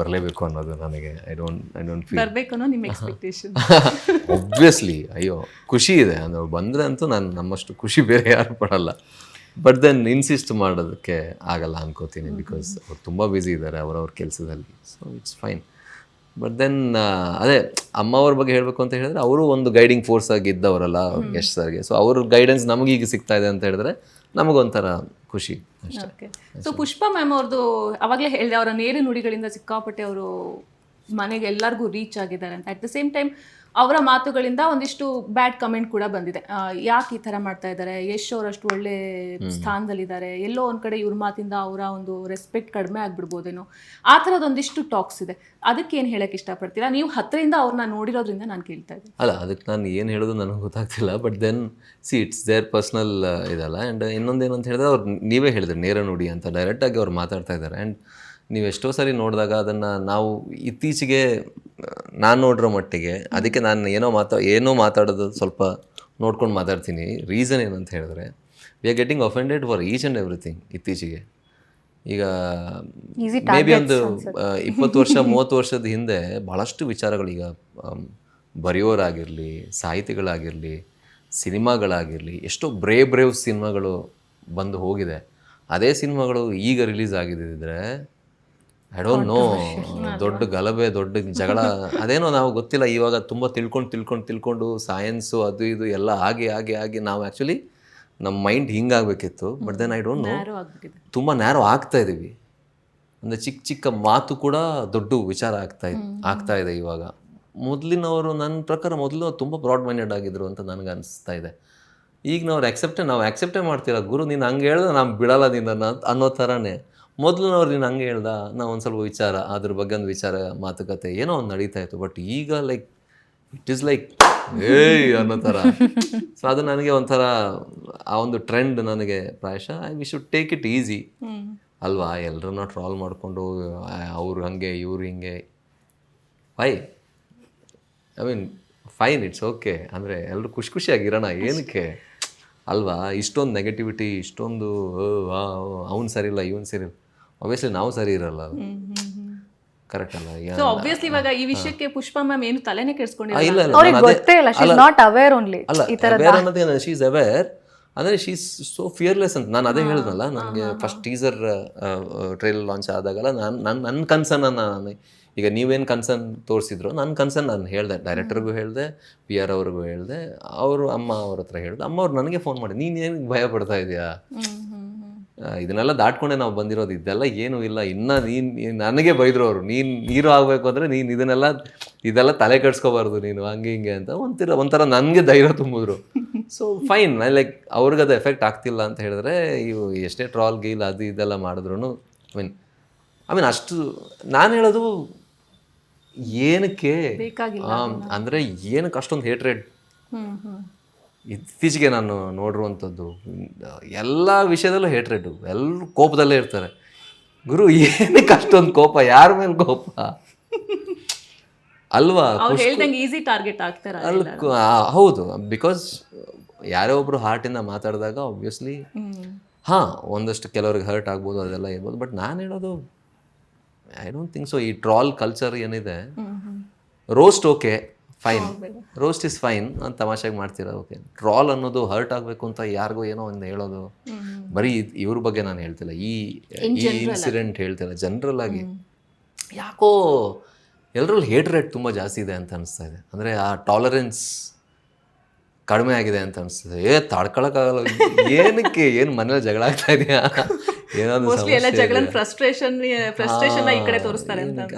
ಬರಲೇಬೇಕು ಅನ್ನೋದು ನನಗೆ. ಐ ಡೋಂಟ್ ಫೀಲ್ ಬರಬೇಕು ಅನ್ನೋ ನಿಮ್ಮ ಎಕ್ಸ್ಪೆಕ್ಟೇಷನ್. ಒಬ್ವಿಯಸ್ಲಿ, ಅಯ್ಯೋ ಖುಷಿ ಇದೆ. ಅಂದರೆ ಅವ್ರು ಬಂದರೆ ಅಂತೂ ನಾನು ನಮ್ಮಷ್ಟು ಖುಷಿ ಬೇರೆ ಯಾರು ಪಡಲ್ಲ. ಬಟ್ ದೆನ್ ಇನ್ಸಿಸ್ಟ್ ಮಾಡೋದಕ್ಕೆ ಆಗಲ್ಲ ಅನ್ಕೋತೀನಿ. ಬಿಕಾಸ್ ಅವ್ರು ತುಂಬ ಬ್ಯುಸಿ ಇದ್ದಾರೆ ಅವ್ರವ್ರ ಕೆಲಸದಲ್ಲಿ. So it's fine. But then ಅದೇ ಅಮ್ಮವ್ರ ಬಗ್ಗೆ ಹೇಳಬೇಕು ಅಂತ ಹೇಳಿದ್ರೆ, ಅವರು ಒಂದು ಗೈಡಿಂಗ್ ಫೋರ್ಸ್ ಆಗಿದ್ದವರಲ್ಲ ಯಶ್ ಸರ್ಗೆ. ಸೊ ಅವ್ರ ಗೈಡೆನ್ಸ್ ನಮಗೀಗ ಸಿಗ್ತಾ ಇದೆ ಅಂತ ಹೇಳಿದ್ರೆ ನಮಗೊಂಥರ ಖುಷಿ ಅಷ್ಟೇ. ಸೊ ಪುಷ್ಪ ಮ್ಯಾಮ್ ಅವ್ರದ್ದು ಅವಾಗಲೇ ಹೇಳಿದೆ, ಅವರ ನೇರ ನುಡಿಗಳಿಂದ ಸಿಕ್ಕಾಪಟ್ಟೆ ಅವರು ಮನೆಗೆ ಎಲ್ಲರಿಗೂ ರೀಚ್ ಆಗಿದ್ದಾರೆ ಅಂತ. ಅಟ್ ದ ಸೇಮ್ ಟೈಮ್ ಅವರ ಮಾತುಗಳಿಂದ ಒಂದಿಷ್ಟು ಬ್ಯಾಡ್ ಕಮೆಂಟ್ ಕೂಡ ಬಂದಿದೆ. ಯಾಕೆ ಈ ಥರ ಮಾಡ್ತಾ ಇದ್ದಾರೆ, ಯಶ್ ಅವರಷ್ಟು ಒಳ್ಳೆ ಸ್ಥಾನದಲ್ಲಿದ್ದಾರೆ, ಎಲ್ಲೋ ಒಂದು ಕಡೆ ಇವ್ರ ಮಾತಿಂದ ಅವರ ಒಂದು ರೆಸ್ಪೆಕ್ಟ್ ಕಡಿಮೆ ಆಗಿಬಿಡ್ಬೋದೇನೋ, ಆ ಥರದೊಂದಿಷ್ಟು ಟಾಕ್ಸ್ ಇದೆ. ಅದಕ್ಕೆ ಏನು ಹೇಳಕ್ಕೆ ಇಷ್ಟಪಡ್ತೀರಾ? ನೀವು ಹತ್ತಿರದಿಂದ ಅವ್ರನ್ನ ನೋಡಿರೋದ್ರಿಂದ ನಾನು ಕೇಳ್ತಾ ಇದ್ದೀನಿ. ಅಲ್ಲ, ಅದಕ್ಕೆ ನಾನು ಏನು ಹೇಳೋದು ನನಗೆ ಗೊತ್ತಾಗ್ತಿಲ್ಲ. But then it's there personal ಇದಲ್ಲ. ಆ್ಯಂಡ್ ಇನ್ನೊಂದೇನು ಅಂತ ಹೇಳಿದ್ರೆ, ಅವ್ರು ನೀವೇ ಹೇಳಿದ್ರಿ ನೇರ ನುಡಿ ಅಂತ, ಡೈರೆಕ್ಟಾಗಿ ಅವ್ರು ಮಾತಾಡ್ತಾ ಇದ್ದಾರೆ. ಆ್ಯಂಡ್ ನೀವು ಎಷ್ಟೋ ಸರಿ ನೋಡಿದಾಗ ಅದನ್ನು ನಾವು ಇತ್ತೀಚೆಗೆ ನಾನು ನೋಡಿರೋ ಮಟ್ಟಿಗೆ, ಅದಕ್ಕೆ ನಾನು ಏನೋ ಮಾತಾಡೋದು ಸ್ವಲ್ಪ ನೋಡ್ಕೊಂಡು ಮಾತಾಡ್ತೀನಿ. ರೀಸನ್ ಏನಂತ ಹೇಳಿದ್ರೆ, we are getting offended for each and everything ಇತ್ತೀಚೆಗೆ. ಈಗ Easy ಮೇ ಬಿ targets ಒಂದು 20 ವರ್ಷ 30 ವರ್ಷದ ಹಿಂದೆ ಭಾಳಷ್ಟು ವಿಚಾರಗಳು, ಈಗ ಬರೆಯೋರಾಗಿರಲಿ, ಸಾಹಿತಿಗಳಾಗಿರಲಿ, ಸಿನಿಮಾಗಳಾಗಿರಲಿ, ಎಷ್ಟೋ ಬ್ರೇವ್ ಸಿನಿಮಾಗಳು ಬಂದು ಹೋಗಿದೆ. ಅದೇ ಸಿನಿಮಾಗಳು ಈಗ ರಿಲೀಸ್ ಆಗಿದ್ದಿದ್ರೆ ಐ ಡೋಂಟ್ ನೋ, ದೊಡ್ಡ ಗಲಭೆ, ದೊಡ್ಡ ಜಗಳ, ಅದೇನೋ ನಾವು ಗೊತ್ತಿಲ್ಲ. ಇವಾಗ ತುಂಬ ತಿಳ್ಕೊಂಡು ಸೈನ್ಸು ಅದು ಇದು ಎಲ್ಲ ಆಗಿ ನಾವು ಆ್ಯಕ್ಚುಲಿ ನಮ್ಮ ಮೈಂಡ್ ಹಿಂಗಾಗಬೇಕಿತ್ತು. But then I don't know, ತುಂಬ ನ್ಯಾರೋ ಆಗ್ತಾ ಇದ್ದೀವಿ. ಅಂದರೆ ಚಿಕ್ಕ ಮಾತು ಕೂಡ ದೊಡ್ಡ ವಿಚಾರ ಆಗ್ತಾ ಇದೆ ಇವಾಗ. ಮೊದಲಿನವರು ನನ್ನ ಪ್ರಕಾರ ಮೊದಲು ತುಂಬ ಬ್ರಾಡ್ ಮೈಂಡೆಡ್ ಆಗಿದ್ರು ಅಂತ ನನಗೆ ಅನಿಸ್ತಾ ಇದೆ. ಈಗ ನಾವು ಆಕ್ಸೆಪ್ಟೇ ಮಾಡ್ತೀರ. ಗುರು ನೀನು ಹಂಗೆ ಹೇಳ್ದೆ ನಾನು ಬಿಡಲ್ಲ ನಿನ್ನನ್ನು ಅನ್ನೋ ಥರನೇ. ಮೊದಲಿನವ್ರು ನೀನು ಹಂಗೆ ಹೇಳ್ದ, ನಾವು ಒಂದು ಸ್ವಲ್ಪ ವಿಚಾರ ಅದ್ರ ಬಗ್ಗೆ ಒಂದು ವಿಚಾರ ಮಾತುಕತೆ ಏನೋ ಒಂದು ನಡೀತಾ ಇತ್ತು. ಬಟ್ ಈಗ ಲೈಕ್ ಇಟ್ ಈಸ್ ಲೈಕ್ ಏಯ್ ಅನ್ನೋ ಥರ. ಸೊ ಅದು ನನಗೆ ಒಂಥರ ಆ ಒಂದು ಟ್ರೆಂಡ್ ನನಗೆ ಪ್ರಾಯಶಃ we should take it easy ಅಲ್ವಾ. ಎಲ್ಲರನ್ನ ಟ್ರಾಲ್ ಮಾಡಿಕೊಂಡು ಅವ್ರು ಹಾಗೆ ಇವ್ರು ಹಿಂಗೆ, why? I mean fine, it's okay. ಅಂದರೆ ಎಲ್ಲರೂ ಖುಷಿಯಾಗಿರೋಣ, ಏನಕ್ಕೆ ಅಲ್ವಾ? ಇಷ್ಟೊಂದು ನೆಗೆಟಿವಿಟಿ, ಇಷ್ಟೊಂದು ಅವ್ನು ಸರಿ ಇಲ್ಲ ಇವನು ಸರಿ ಇಲ್ಲ, ಆಬ್ವಿಯಸ್ಲಿ ನಾವು ಸರಿ ಇರಲ್ಲ, ಕರೆಕ್ಟ್ ಅಲ್ಲ? ಸೊ ಆಬ್ವಿಯಸ್ಲಿ ಇವಾಗ ಈ ವಿಷಯಕ್ಕೆ ಪುಷ್ಪಾ ಮ್ಯಾಮ್ ಏನು ತಲೆನೇ ಕೆಡಿಸ್ಕೊಂಡಿಲ್ಲ. ಇಲ್ಲ ಅವ್ರಿಗೆ ಗೊತ್ತೇ ಇಲ್ಲ, she is not aware only. ಅಲ್ಲ, ಅವೇರ್ ಅನ್ನೋದೇನು, ಶಿ ಇಸ್ ಅವೇರ್ ಅಂದರೆ ಶಿ ಇಸ್ ಸೋ ಫಿಯರ್ಲೆಸ್ ಅಂತ. ನಾನು ಅದೇ ಹೇಳಿದ್ನಲ್ಲ, ನನಗೆ ಫಸ್ಟ್ ಟೀಸರ್ ಟ್ರೈಲರ್ ಲಾಂಚ್ ಆದಾಗಲ್ಲ ನನ್ನ ಕನ್ಸರ್ನ್ ನಾನು, ಈಗ ನೀವೇನು ಕನ್ಸರ್ನ್ ತೋರಿಸಿದ್ರು ನನ್ನ ಕನ್ಸರ್ನ್ ನಾನು ಹೇಳಿದೆ, ಡೈರೆಕ್ಟರ್ಗೂ ಹೇಳಿದೆ, PR ಅವ್ರಿಗೂ ಹೇಳಿದೆ, ಅವರು ಅಮ್ಮ ಅವ್ರ ಹತ್ರ ಹೇಳಿದೆ. ಅಮ್ಮ ಅವ್ರು ನನಗೆ ಫೋನ್ ಮಾಡಿ, ನೀನು ಏನಕ್ಕೆ ಭಯ ಪಡ್ತಾ ಇದೆಯಾ, ಇದನ್ನೆಲ್ಲ ದಾಟ್ಕೊಂಡೆ ನಾವು ಬಂದಿರೋದು, ಇದೆಲ್ಲ ಏನೂ ಇಲ್ಲ, ಇನ್ನು ನೀನು ನನಗೆ ಬೈದ್ರು ಅವರು, ನೀನು ಹೀರೋ ಆಗಬೇಕು ಅಂದರೆ ನೀನು ಇದೆಲ್ಲ ತಲೆ ಕೆಡ್ಸ್ಕೋಬಾರ್ದು ನೀನು, ಹಂಗೆ ಹಿಂಗೆ ಅಂತ ಒಂಥರ ನನಗೆ ಧೈರ್ಯ ತುಂಬಿದ್ರು. ಸೊ ಫೈನ್, ಲೈಕ್ ಅವ್ರಿಗೆ ಅದು ಎಫೆಕ್ಟ್ ಆಗ್ತಿಲ್ಲ ಅಂತ ಹೇಳಿದ್ರೆ, ಇವು ಎಷ್ಟೇ ಟ್ರಾಲ್ ಗೀಲ್ ಅದು ಇದೆಲ್ಲ ಮಾಡಿದ್ರು ಐ ಮೀನ್ ಅಷ್ಟು ನಾನು ಹೇಳೋದು ಏನಕ್ಕೆ ಅಂದರೆ ಏನಕ್ಕೆ ಅಷ್ಟೊಂದು ಹೇಟ್ರೇಡ್ ಇತ್ತೀಚೆಗೆ ನಾನು ನೋಡಿರುವಂಥದ್ದು. ಎಲ್ಲ ವಿಷಯದಲ್ಲೂ ಹೇಟ್ರೇಡು, ಎಲ್ಲರೂ ಕೋಪದಲ್ಲೇ ಇರ್ತಾರೆ. ಗುರು ಏನಕ್ಕೆ ಅಷ್ಟೊಂದು ಕೋಪ, ಯಾರ ಮೇಲೆ ಕೋಪ ಅಲ್ವಾ? ಈಸಿ ಟಾರ್ಗೆಟ್ ಆಗ್ತಾರೆ. ಹೌದು, ಬಿಕಾಸ್ ಯಾರೇ ಒಬ್ರು ಹಾರ್ಟಿಂದ ಮಾತಾಡಿದಾಗ ಆಬ್ವಿಯಸ್ಲಿ ಒಂದಷ್ಟು ಕೆಲವ್ರಿಗೆ ಹರ್ಟ್ ಆಗ್ಬೋದು, ಅದೆಲ್ಲ ಇರ್ಬೋದು. ಬಟ್ ನಾನು ಹೇಳೋದು ಐ ಡೋಂಟ್ ಥಿಂಕ್ ಸೊ. ಈ ಟ್ರಾಲ್ ಕಲ್ಚರ್ ಏನಿದೆ, roast okay fine, roast is fine ಅಂತ ತಮಾಷೆಗೆ ಮಾಡ್ತೀರಾ, ಓಕೆ. ಟ್ರಾಲ್ ಅನ್ನೋದು ಹರ್ಟ್ ಆಗಬೇಕು ಅಂತ ಯಾರಿಗೋ ಏನೋ ಒಂದು ಹೇಳೋದು, ಬರೀ ಇವ್ರ ಬಗ್ಗೆ ನಾನು ಹೇಳ್ತಿಲ್ಲ, ಈ ಇನ್ಸಿಡೆಂಟ್ ಹೇಳ್ತಿಲ್ಲ, ಜನರಲ್ ಆಗಿ ಯಾಕೋ ಎಲ್ಲರಲ್ಲಿ ಹೇಟ್ರೇಟ್ ತುಂಬ ಜಾಸ್ತಿ ಇದೆ ಅಂತ ಅನಿಸ್ತಾ ಇದೆ. ಅಂದರೆ ಆ ಟಾಲರೆನ್ಸ್ ಕಡಿಮೆ ಆಗಿದೆ ಅಂತ ಅನಿಸ್ತದೆ. ತಡ್ಕೊಳಕ್ಕಾಗಲ್ಲ, ಏನಕ್ಕೆ, ಏನು ಮನೇಲಿ ಜಗಳ ಆಗ್ತಾ ಇದೆಯಾ, ಏನಾದ್ರು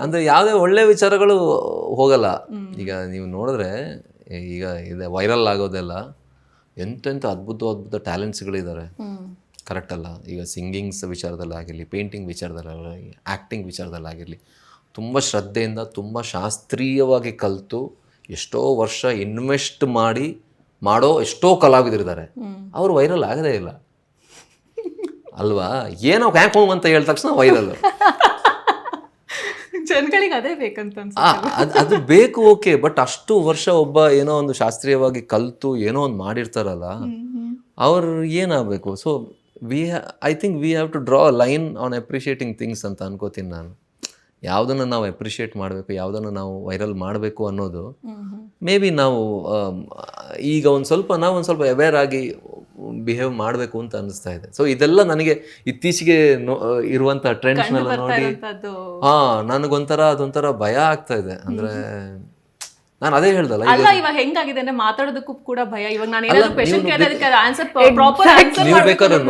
ಅಂದರೆ ಯಾವುದೇ ಒಳ್ಳೆ ವಿಚಾರಗಳು ಹೋಗಲ್ಲ. ಈಗ ನೀವು ನೋಡಿದ್ರೆ ಈಗ ಇದೆ ವೈರಲ್ ಆಗೋದೆಲ್ಲ ಎಂತೆಂಥ ಅದ್ಭುತ ಟ್ಯಾಲೆಂಟ್ಸ್ಗಳಿದ್ದಾರೆ, ಕರೆಕ್ಟ್ ಅಲ್ಲ? ಈಗ ಸಿಂಗಿಂಗ್ಸ್ ವಿಚಾರದಲ್ಲಾಗಿರಲಿ, ಪೇಂಟಿಂಗ್ ವಿಚಾರದಲ್ಲಾಗಲಿ, ಆ್ಯಕ್ಟಿಂಗ್ ವಿಚಾರದಲ್ಲಾಗಿರಲಿ, ತುಂಬ ಶ್ರದ್ಧೆಯಿಂದ ತುಂಬ ಶಾಸ್ತ್ರೀಯವಾಗಿ ಕಲಿತು ಎಷ್ಟೋ ವರ್ಷ ಇನ್ವೆಸ್ಟ್ ಮಾಡೋ ಎಷ್ಟೋ ಕಲಾವಿದರಿದ್ದಾರೆ. ಅವರು ವೈರಲ್ ಆಗದೇ ಇಲ್ಲ ಅಲ್ವಾ? ಏನೋ ಕ್ಯಾಂಕೋಮ್ ಅಂತ ಹೇಳಿದ ತಕ್ಷಣ ವೈರಲ್, ಜನಗಳಿಗೆ ಅದೇ ಬೇಕಂತ ಅದು ಬೇಕು, ಓಕೆ. ಬಟ್ ಅಷ್ಟು ವರ್ಷ ಒಬ್ಬ ಏನೋ ಒಂದು ಶಾಸ್ತ್ರೀಯವಾಗಿ ಕಲಿತು ಏನೋ ಒಂದು ಮಾಡಿರ್ತಾರಲ್ಲ, ಅವ್ರು ಏನಾಗಬೇಕು? So I think we have to draw a line on appreciating things ಅಂತ ಅನ್ಕೋತೀನಿ ನಾನು. ಯಾವುದನ್ನು ನಾವು ಅಪ್ರಿಷಿಯೇಟ್ ಮಾಡಬೇಕು, ಯಾವುದನ್ನು ನಾವು ವೈರಲ್ ಮಾಡಬೇಕು ಅನ್ನೋದು ಮೇ ಬಿ ನಾವು ಈಗ ಒಂದು ಸ್ವಲ್ಪ ಅವೇರ್ ಆಗಿ ಬಿಹೇವ್ ಮಾಡಬೇಕು ಅಂತ ಅನಿಸ್ತಾ ಇದೆ. ಸೊ ಇದೆಲ್ಲ ನನಗೆ ಇತ್ತೀಚೆಗೆ ಇರುವಂಥ ಟ್ರೆಂಡ್ಸ್ನೆಲ್ಲ ನೋಡಿ ಅದೊಂಥರ ಭಯ ಆಗ್ತಾ ಇದೆ. ಅಂದರೆ ನಾನು ಅದೇ ಹೇಳ್ದಲ್ಲ, ಇವಾಗ ಹೆಂಗಾಗಿದೆ ಅಂದ್ರೆ ಮಾತಾಡೋದಕ್ಕೂ ಕೂಡ ಭಯ. ಇವಾಗ ನಾನು ಏನಾದ್ರು ಕ್ವೆಶ್ಚನ್ ಕೇಳೋದಕ್ಕೆ ಆನ್ಸರ್ ಪ್ರಾಪರ್ ನೀವು ಬೇಕಾದ್ರೆ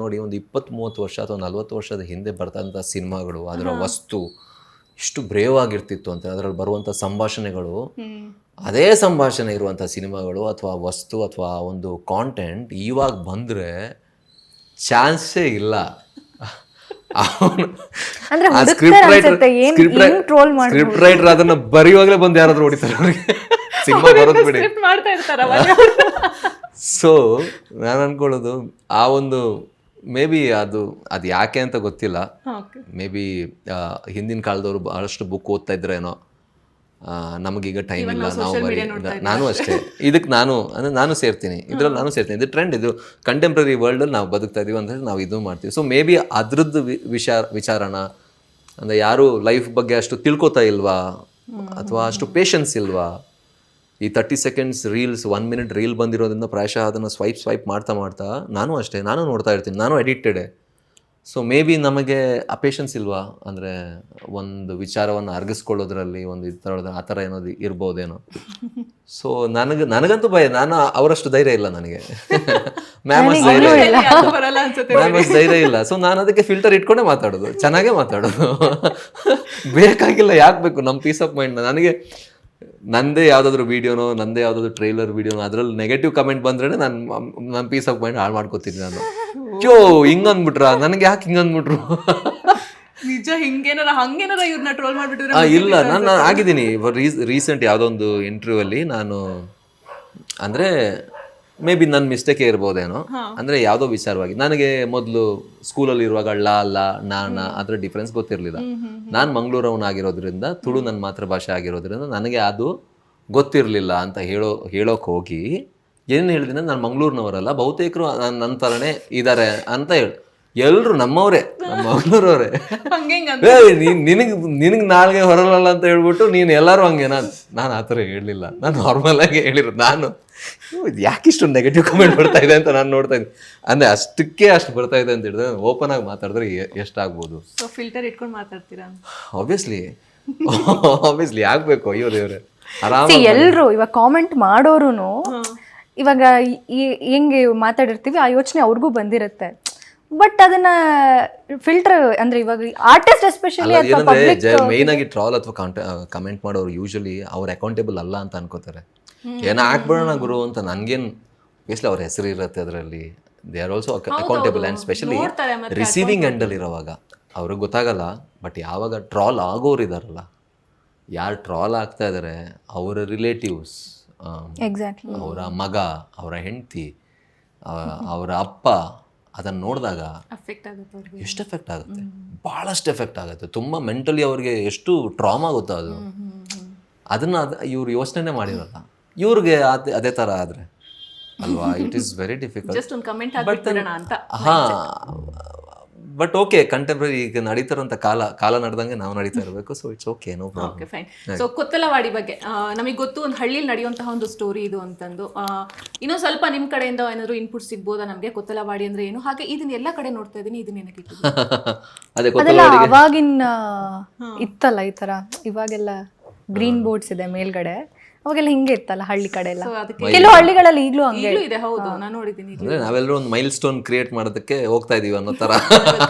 ನೋಡಿ ಒಂದು 20-30 ವರ್ಷ ಅಥವಾ 40 ವರ್ಷದ ಹಿಂದೆ ಬರ್ತಂಥ ಸಿನಿಮಾಗಳು, ಅದರ ವಸ್ತು ಇಷ್ಟು ಬ್ರೇವ್ ಆಗಿರ್ತಿತ್ತು ಅಂತ, ಅದರಲ್ಲಿ ಬರುವಂಥ ಸಂಭಾಷಣೆಗಳು, ಅದೇ ಸಂಭಾಷಣೆ ಇರುವಂಥ ಸಿನಿಮಾಗಳು ಅಥವಾ ವಸ್ತು ಅಥವಾ ಒಂದು ಕಾಂಟೆಂಟ್ ಇವಾಗ ಬಂದರೆ ಚಾನ್ಸೇ ಇಲ್ಲ. ಸ್ಕ್ರಿಪ್ಟ್ ರೈಟರ್ ಅದನ್ನ ಬರೆಯುವಾಗಲೇ ಬಂದು ಯಾರಾದ್ರೂ ಹೊಡಿತಾರೆ ಅವ್ರಿಗೆ, ಸಿನಿಮಾ ಬರೋದು ಬಿಡಿ. ಸೊ ನಾನು ಅನ್ಕೊಳ್ಳೋದು ಆ ಒಂದು ಮೇ ಬಿ ಅದು ಯಾಕೆ ಅಂತ ಗೊತ್ತಿಲ್ಲ. ಮೇ ಬಿ ಹಿಂದಿನ ಕಾಲದವರು ಬಹಳಷ್ಟು ಬುಕ್ ಓದ್ತಾ ಇದ್ರೇನೋ, ನಮಗೀಗ ಟೈಮ್ ಇಲ್ಲ, ನಾವು ಬರೀ ನಾನು ಅಷ್ಟೇ ಇದಕ್ಕೆ ನಾನು ಸೇರ್ತೀನಿ, ಇದ್ರಲ್ಲಿ ನಾನು ಸೇರ್ತೀನಿ, ಇದು ಟ್ರೆಂಡ್, ಇದು ಕಂಟೆಂಪ್ರರಿ ವರ್ಲ್ಡಲ್ಲಿ ನಾವು ಬದುಕ್ತಾ ಇದೀವಿ ಅಂತ ಹೇಳಿ ನಾವು ಇದು ಮಾಡ್ತೀವಿ. ಸೊ ಮೇ ಬಿ ಅದ್ರದ್ದು ವಿಚಾರಣ ಅಂದರೆ ಯಾರು ಲೈಫ್ ಬಗ್ಗೆ ಅಷ್ಟು ತಿಳ್ಕೊತಾ ಇಲ್ವಾ ಅಥವಾ ಅಷ್ಟು ಪೇಷನ್ಸ್ ಇಲ್ವಾ, ಈ 30 seconds ರೀಲ್ಸ್ 1 minute ರೀಲ್ ಬಂದಿರೋದ್ರಿಂದ ಪ್ರಾಯಶಃ ಅದನ್ನು ಸ್ವೈಪ್ ಮಾಡ್ತಾ ನಾನು ಅಷ್ಟೇ, ನಾನು ನೋಡ್ತಾ ಇರ್ತೀನಿ, ನಾನು ಅಡಿಕ್ಟೆಡೇ. ಸೊ ಮೇ ಬಿ ನಮಗೆ ಆ ಪೇಷನ್ಸ್ ಇಲ್ವಾ, ಅಂದರೆ ಒಂದು ವಿಚಾರವನ್ನು ಅರ್ಗಿಸ್ಕೊಳ್ಳೋದ್ರಲ್ಲಿ ಒಂದು ಆ ಥರ ಏನೋ ಇರ್ಬೋದೇನೋ. ಸೊ ನನಗಂತೂ ಭಯ, ನಾನು ಅವರಷ್ಟು ಧೈರ್ಯ ಇಲ್ಲ ನನಗೆ. ಮ್ಯಾಮಸ್ ಧೈರ್ಯ ಇಲ್ಲ. ಸೊ ನಾನು ಅದಕ್ಕೆ ಫಿಲ್ಟರ್ ಇಟ್ಕೊಂಡೇ ಮಾತಾಡೋದು, ಚೆನ್ನಾಗೇ ಮಾತಾಡೋದು. ಬೇಕಾಗಿಲ್ಲ, ಯಾಕೆ ಬೇಕು ನಮ್ಮ ಪೀಸ್ ಆಫ್ ಮೈಂಡ್. ನನಗೆ ನಂದೇ ಯಾವುದಾದ್ರೂ ವೀಡಿಯೋನೋ, ನಂದೇ ಯಾವುದಾದ್ರೂ ಟ್ರೈಲರ್ ವೀಡಿಯೋನೋ ಅದ್ರಲ್ಲಿ ನೆಗೆಟಿವ್ ಕಮೆಂಟ್ ಬಂದ್ರೆ ನನ್ನ ಪೀಸ್ ಆಫ್ ಮೈಂಡ್ ಹಾಳು ಮಾಡ್ಕೋತೀನಿ ನಾನು. ಹಿಂಗ್ ಅಂದ್ಬಿಟ್ರ, ನನಗೆ ಯಾಕೆ ಹಿಂಗ್ ಅಂದ್ಬಿಟ್ರು? ನಿಜ ಹಂಗೇನಾರ ಇವ್ರನ್ನ ಟ್ರೋಲ್ ಮಾಡ್ಬಿಟ್ಟಿದ್ರೆ ಇಲ್ಲ, ನಾನು ಆಗಿದ್ದೀನಿ. ರೀಸೆಂಟ್ ಯಾವುದೋ ಒಂದು ಇಂಟರ್ವ್ಯೂ ಅಲ್ಲಿ ನಾನು ಅಂದ್ರೆ ಮೇ ಬಿ ನನ್ನ ಮಿಸ್ಟೇಕೇ ಇರ್ಬೋದೇನೋ, ಅಂದ್ರೆ ಯಾವುದೋ ವಿಚಾರವಾಗಿ ನನಗೆ ಮೊದಲು ಸ್ಕೂಲಲ್ಲಿ ಇರುವಾಗ ನಾನ ಅದ್ರ ಡಿಫ್ರೆನ್ಸ್ ಗೊತ್ತಿರಲಿಲ್ಲ. ನಾನು ಮಂಗಳೂರವನಾಗಿರೋದ್ರಿಂದ, ತುಳು ನನ್ನ ಮಾತೃಭಾಷೆ ಆಗಿರೋದ್ರಿಂದ ನನಗೆ ಅದು ಗೊತ್ತಿರಲಿಲ್ಲ ಅಂತ ಹೇಳೋಕೆ ಹೋಗಿ ಏನು ಹೇಳಿದ್ದೀನಿ, ನಾನು ಮಂಗಳೂರಿನವರಲ್ಲ, ಬಹುತೇಕರು ನನ್ನ ಥರನೇ ಇದ್ದಾರೆ ಅಂತ ಹೇಳಿ ಎಲ್ಲರೂ ನಮ್ಮವರೇ, ನಮ್ಮ ಮಂಗಳೂರವರೇ. ನಿನಗೆ ನಾಳೆಗೆ ಹೊರಲ್ಲ ಅಂತ ಹೇಳ್ಬಿಟ್ಟು ನೀನು ಎಲ್ಲರೂ ಹಂಗೆ. ನಾನು ಆ ಥರ ಹೇಳಲಿಲ್ಲ, ನಾನು ನಾರ್ಮಲ್ ಆಗಿ ಹೇಳಿರೋದು. ನಾನು ಯಾಕಿಷ್ಟು ನೆಗೆಟಿವ್ ಕಮೆಂಟ್ ಬರ್ತಾ ಇದೆ ಅಂತ ನಾನು ನೋಡ್ತಾ ಇದ್ದೀನಿ. ಅಂದರೆ ಅಷ್ಟು ಬರ್ತಾ ಇದೆ ಅಂತ ಹೇಳಿದ್ರೆ ಓಪನ್ ಆಗಿ ಮಾತಾಡಿದ್ರೆ ಎಷ್ಟಾಗ್ಬೋದು. ಫಿಲ್ಟರ್ ಇಟ್ಕೊಂಡು ಮಾತಾಡ್ತೀರಾ? ಆಬ್ವಿಯಸ್ಲಿ ಆಗ್ಬೇಕು. ಅಯ್ಯೋ ದೇವ್ರೆ, ಆರಾಮ. ಎಲ್ಲರೂ ಇವಾಗ ಕಾಮೆಂಟ್ ಮಾಡೋರು ಇವಾಗ ಹೆಂಗೆ ಮಾತಾಡಿರ್ತೀವಿ ಆ ಯೋಚನೆ ಅವ್ರಿಗೂ ಬಂದಿರುತ್ತೆ. ಬಟ್ ಅದನ್ನ ಫಿಲ್ಟರ್ ಅಂದ್ರೆ ಇವಾಗ ಆರ್ಟಿಸ್ಟ್ ಎಸ್ಪೆಷಲಿ ಮೈನ್ ಆಗಿ ಟ್ರಾಲ್ ಅಥವಾ ಕಮೆಂಟ್ ಮಾಡೋರು ಯೂಶಲಿ ಅವ್ರ ಅಕೌಂಟೇಬಲ್ ಅಲ್ಲ ಅಂತ ಅನ್ಕೋತಾರೆ. ಏನೋ ಹಾಕ್ಬಿಡೋಣ ಗುರು ಅಂತ. ನನ್ಗೇನು ಬೇಸ್ಲಿ ಅವ್ರ ಹೆಸರು ಇರುತ್ತೆ ಅದರಲ್ಲಿ. They are also accountable. And specially receiving ಎಂಡಲ್ಲಿ ಇರೋವಾಗ ಅವ್ರಿಗೆ ಗೊತ್ತಾಗಲ್ಲ. ಬಟ್ ಯಾವಾಗ ಟ್ರಾಲ್ ಆಗೋರು ಇದಾರಲ್ಲ, ಯಾರು ಟ್ರಾಲ್ ಆಗ್ತಾ ಇದಾರೆ ಅವರ ರಿಲೇಟಿವ್ಸ್, ಅವರ ಮಗ, ಅವರ ಹೆಂಡತಿ, ಅವರ ಅಪ್ಪ, ಅದನ್ನು ನೋಡಿದಾಗ ಎಷ್ಟು ಎಫೆಕ್ಟ್ ಆಗುತ್ತೆ, ಭಾಳಷ್ಟು ಎಫೆಕ್ಟ್ ಆಗುತ್ತೆ. ತುಂಬ ಮೆಂಟಲಿ ಅವ್ರಿಗೆ ಎಷ್ಟು ಟ್ರಾಮಾ ಗೊತ್ತಾ ಅದು. ಅದನ್ನು ಇವ್ರು ಯೋಚನೆ ಮಾಡಿರಲ್ಲ. ಇವ್ರಿಗೆ ಅದೇ ಥರ ಆದರೆ ಅಲ್ವಾ, it is very difficult. But okay, contemporary ಈಗ ನಡೀತಾರಂತ ಕಾಲ ನಡೆದಂಗೆ ನಾವು ನಡೀತಾ ಇರಬೇಕು. So it's okay, no problem. Fine. So Kottalavadi ಬಗ್ಗೆ ನಮಗೆ ಗೊತ್ತು, ಒಂದು ಹಳ್ಳಿಲಿ ನಡೆಯುವಂತಹ ಒಂದು ಸ್ಟೋರಿ ಇದು ಅಂತಂದು. ಇನ್ನೊಂದು ಸ್ವಲ್ಪ ನಿಮ್ಮ ಕಡೆಯಿಂದ ಏನಾದ್ರು ಇನ್ಪುಟ್ ಸಿಗ್ಬೋದಾ ನಮಗೆ? ಕೊತ್ತಲವಾಡಿ ಅಂದ್ರೆ ಏನು? ಹಾಗೆ ಇದನ್ನ ಎಲ್ಲ ಕಡೆ ನೋಡ್ತಾ ಇದ್ದೀನಿ, ಇದನ್ನ ಏನಕ್ಕೆ ಅದೇ ಅವಾಗಿನ ಇತ್ತಲ್ಲ ಈ ತರ. ಇವಾಗೆಲ್ಲ ಗ್ರೀನ್ ಬೋರ್ಡ್ಸ್ ಇದೆ ಮೇಲ್ಗಡೆ, ಅವಾಗೆಲ್ಲ ಹಿಂಗೆ ಇತ್ತಲ್ಲ ಹಳ್ಳಿ ಕಡೆ ಎಲ್ಲ. ಕೆಲವು ಹಳ್ಳಿಗಳಲ್ಲಿ ಈಗಲೂ ಹಂಗೆ ಇದೆ. ಹೌದು, ನಾನು ನೋಡಿದ್ದೀನಿ. ಅಂದ್ರೆ ನಾವೆಲ್ಲರೂ ಒಂದು ಮೈಲ್ ಸ್ಟೋನ್ ಕ್ರಿಯೇಟ್ ಮಾಡೋದಕ್ಕೆ ಹೋಗ್ತಾ ಇದೀವಿ ಅನ್ನೋ ತರ